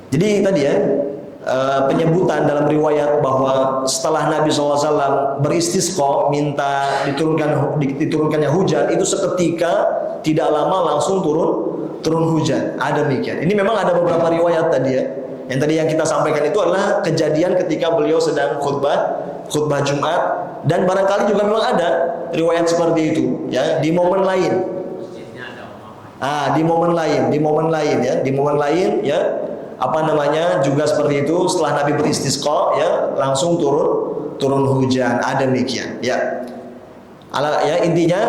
Jadi tadi ya, penyebutan dalam riwayat bahwa setelah Nabi SAW beristisqa minta diturunkannya hujan, itu seketika tidak lama langsung turun hujan. Ada demikian. Ini memang ada beberapa riwayat tadi ya. Yang tadi yang kita sampaikan itu adalah kejadian ketika beliau sedang khutbah Jumat, dan barangkali juga memang ada riwayat seperti itu ya di momen lain. Di momen lain ya. Juga seperti itu, setelah Nabi beristisqa ya langsung turun hujan. Ada demikian ya. Intinya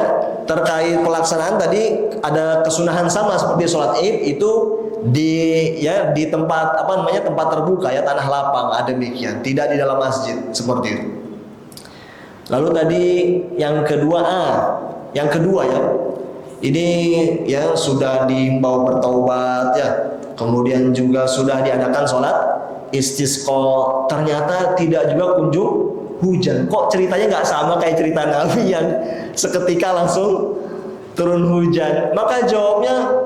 terkait pelaksanaan tadi ada kesunahan sama seperti sholat Id itu di tempat tempat terbuka ya, tanah lapang, ada demikian, tidak di dalam masjid seperti itu. Lalu tadi yang kedua ya, ini ya sudah diimbau bertaubat ya, kemudian juga sudah diadakan sholat istisqa, ternyata tidak juga kunjung hujan. Kok ceritanya nggak sama kayak cerita Nabi yang seketika langsung turun hujan? Maka jawabnya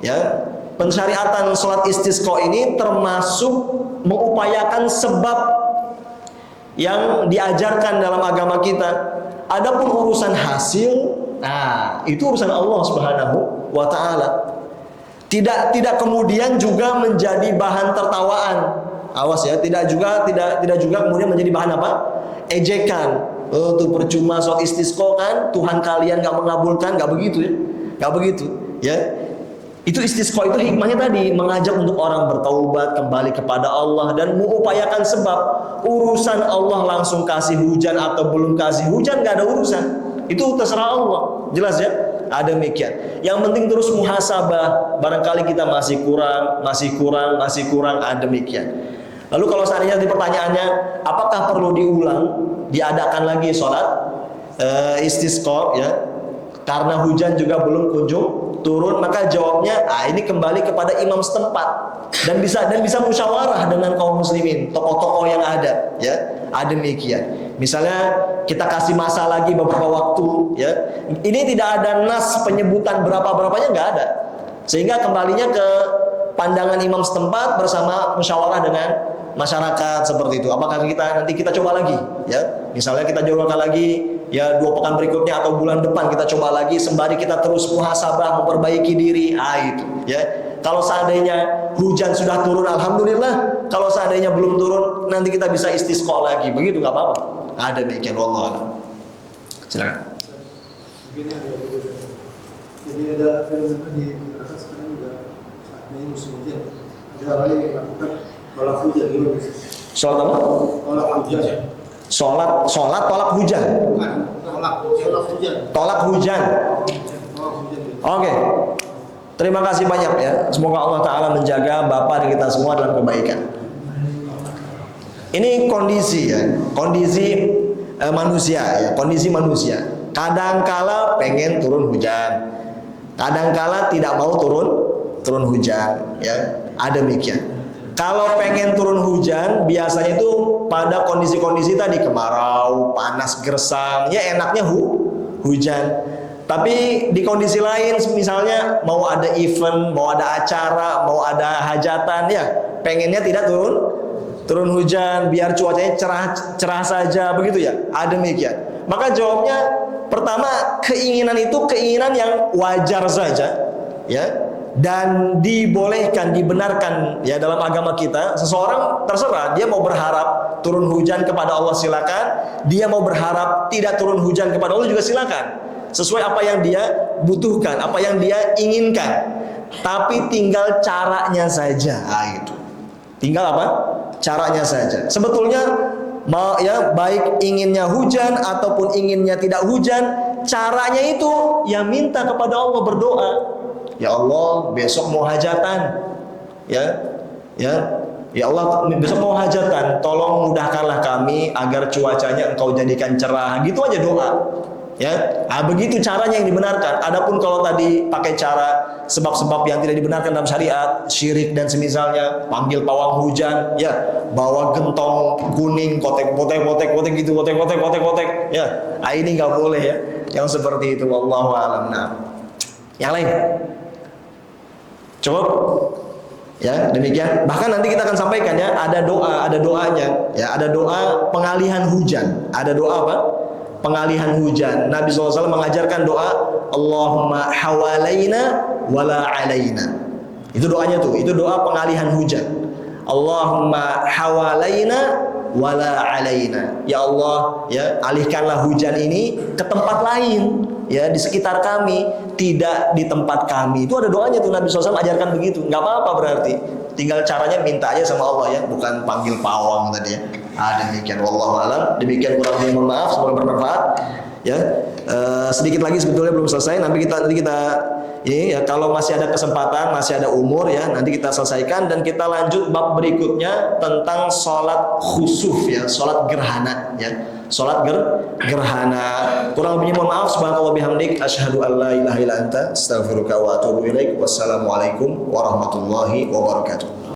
ya pensyariatan sholat istisqa ini termasuk mengupayakan sebab yang diajarkan dalam agama kita. Adapun urusan hasil, itu urusan Allah Subhanahu wa Ta'ala. Tidak kemudian juga menjadi bahan tertawaan. Awas ya, tidak juga kemudian menjadi bahan apa? Ejekan. Tuh percuma sholat istisqa kan, Tuhan kalian gak mengabulkan, gak begitu ya? Gak begitu ya. Itu istisqa itu hikmahnya tadi mengajak untuk orang bertaubat kembali kepada Allah dan mengupayakan sebab. Urusan Allah langsung kasih hujan atau belum kasih hujan gak ada urusan. Itu terserah Allah. Jelas ya? Ada demikian. Yang penting terus muhasabah. Barangkali kita masih kurang, ada demikian. Lalu kalau seandainya di pertanyaannya, apakah perlu diadakan lagi sholat istisqa ya? Karena hujan juga belum kunjung turun, maka jawabnya ini kembali kepada imam setempat dan bisa musyawarah dengan kaum muslimin, tokoh-tokoh yang ada ya. Ada demikian. Misalnya kita kasih masa lagi beberapa waktu ya. Ini tidak ada nas penyebutan berapa-berapanya, nggak ada. Sehingga kembalinya ke pandangan imam setempat bersama musyawarah dengan masyarakat seperti itu. Apakah nanti kita coba lagi ya? Misalnya kita jadwalkan lagi ya 2 pekan berikutnya atau bulan depan kita coba lagi, sembari kita terus muhasabah, memperbaiki diri. Itu ya. Kalau seandainya hujan sudah turun, alhamdulillah. Kalau seandainya belum turun, nanti kita bisa istisqa lagi. Begitu nggak apa-apa. Ada demikian, wallahu. Silakan. Jadi ada fenomena di masyarakat sekarang juga saat ini musim hujan. Ada hal yang melakukan tolak hujan gitu. Soal apa? Tolak hujan. Sholat tolak hujan. Bukan, tolak hujan. Tolak hujan. Tolak hujan. Oke. Terima kasih banyak ya. Semoga Allah Ta'ala menjaga Bapak dan kita semua dalam kebaikan. Ini kondisi ya, kondisi manusia ya, kondisi manusia. Kadangkala pengen turun hujan, kadangkala tidak mau turun hujan ya. Ada demikian. Kalau pengen turun hujan biasanya itu pada kondisi-kondisi tadi, kemarau, panas gersang, ya enaknya hujan. Tapi di kondisi lain misalnya mau ada event, mau ada acara, mau ada hajatan, ya pengennya tidak turun hujan biar cuacanya cerah saja, begitu ya. Ada demikian. Maka jawabnya pertama, keinginan itu keinginan yang wajar saja ya, dan dibolehkan, dibenarkan ya dalam agama kita. Seseorang terserah dia mau berharap turun hujan kepada Allah, silakan. Dia mau berharap tidak turun hujan kepada Allah juga silakan. Sesuai apa yang dia butuhkan, apa yang dia inginkan. Tapi tinggal caranya saja. Nah, itu. Tinggal apa? Caranya saja. Sebetulnya mau ya, baik inginnya hujan ataupun inginnya tidak hujan, caranya itu ya minta kepada Allah, berdoa. Ya Allah, besok mau hajatan. Ya Allah, besok mau hajatan, tolong mudahkanlah kami agar cuacanya Engkau jadikan cerah. Gitu aja doa. Ya, begitu caranya yang dibenarkan. Adapun kalau tadi pakai cara sebab-sebab yang tidak dibenarkan dalam syariat, syirik dan semisalnya, panggil pawang hujan, ya, bawa gentong kuning, kotek gitu, kotek, ya, ini nggak boleh ya. Yang seperti itu, wallahu a'lam. Nah, yang lain, cukup. Ya, demikian. Bahkan nanti kita akan sampaikan ya, ada doanya, ya, ada doa pengalihan hujan, ada doa apa? Pengalihan hujan. Nabi SAW mengajarkan doa Allahumma hawalaina wala alaina. Itu doanya tuh, itu doa pengalihan hujan. Allahumma hawalaina wala alaina. Ya Allah, ya, alihkanlah hujan ini ke tempat lain, ya, di sekitar kami, tidak di tempat kami. Itu ada doanya tuh, Nabi SAW ajarkan begitu. Nggak apa-apa berarti. Tinggal caranya minta aja sama Allah ya, bukan panggil pawang tadi ya. Demikian, wallahu a'lam. Demikian, kurang lebih mohon maaf, semoga bermanfaat. Ya, sedikit lagi sebetulnya belum selesai. Nanti kita ini ya, kalau masih ada kesempatan, masih ada umur ya, nanti kita selesaikan dan kita lanjut bab berikutnya tentang sholat khusuf ya, sholat gerhana ya, sholat gerhana. Kurang lebihnya mohon maaf. Subhanallah bihamdik, asyhadu an la ilaha illa anta, astaghfiruka wa atubu ilaik. Wassalamualaikum warahmatullahi wabarakatuh.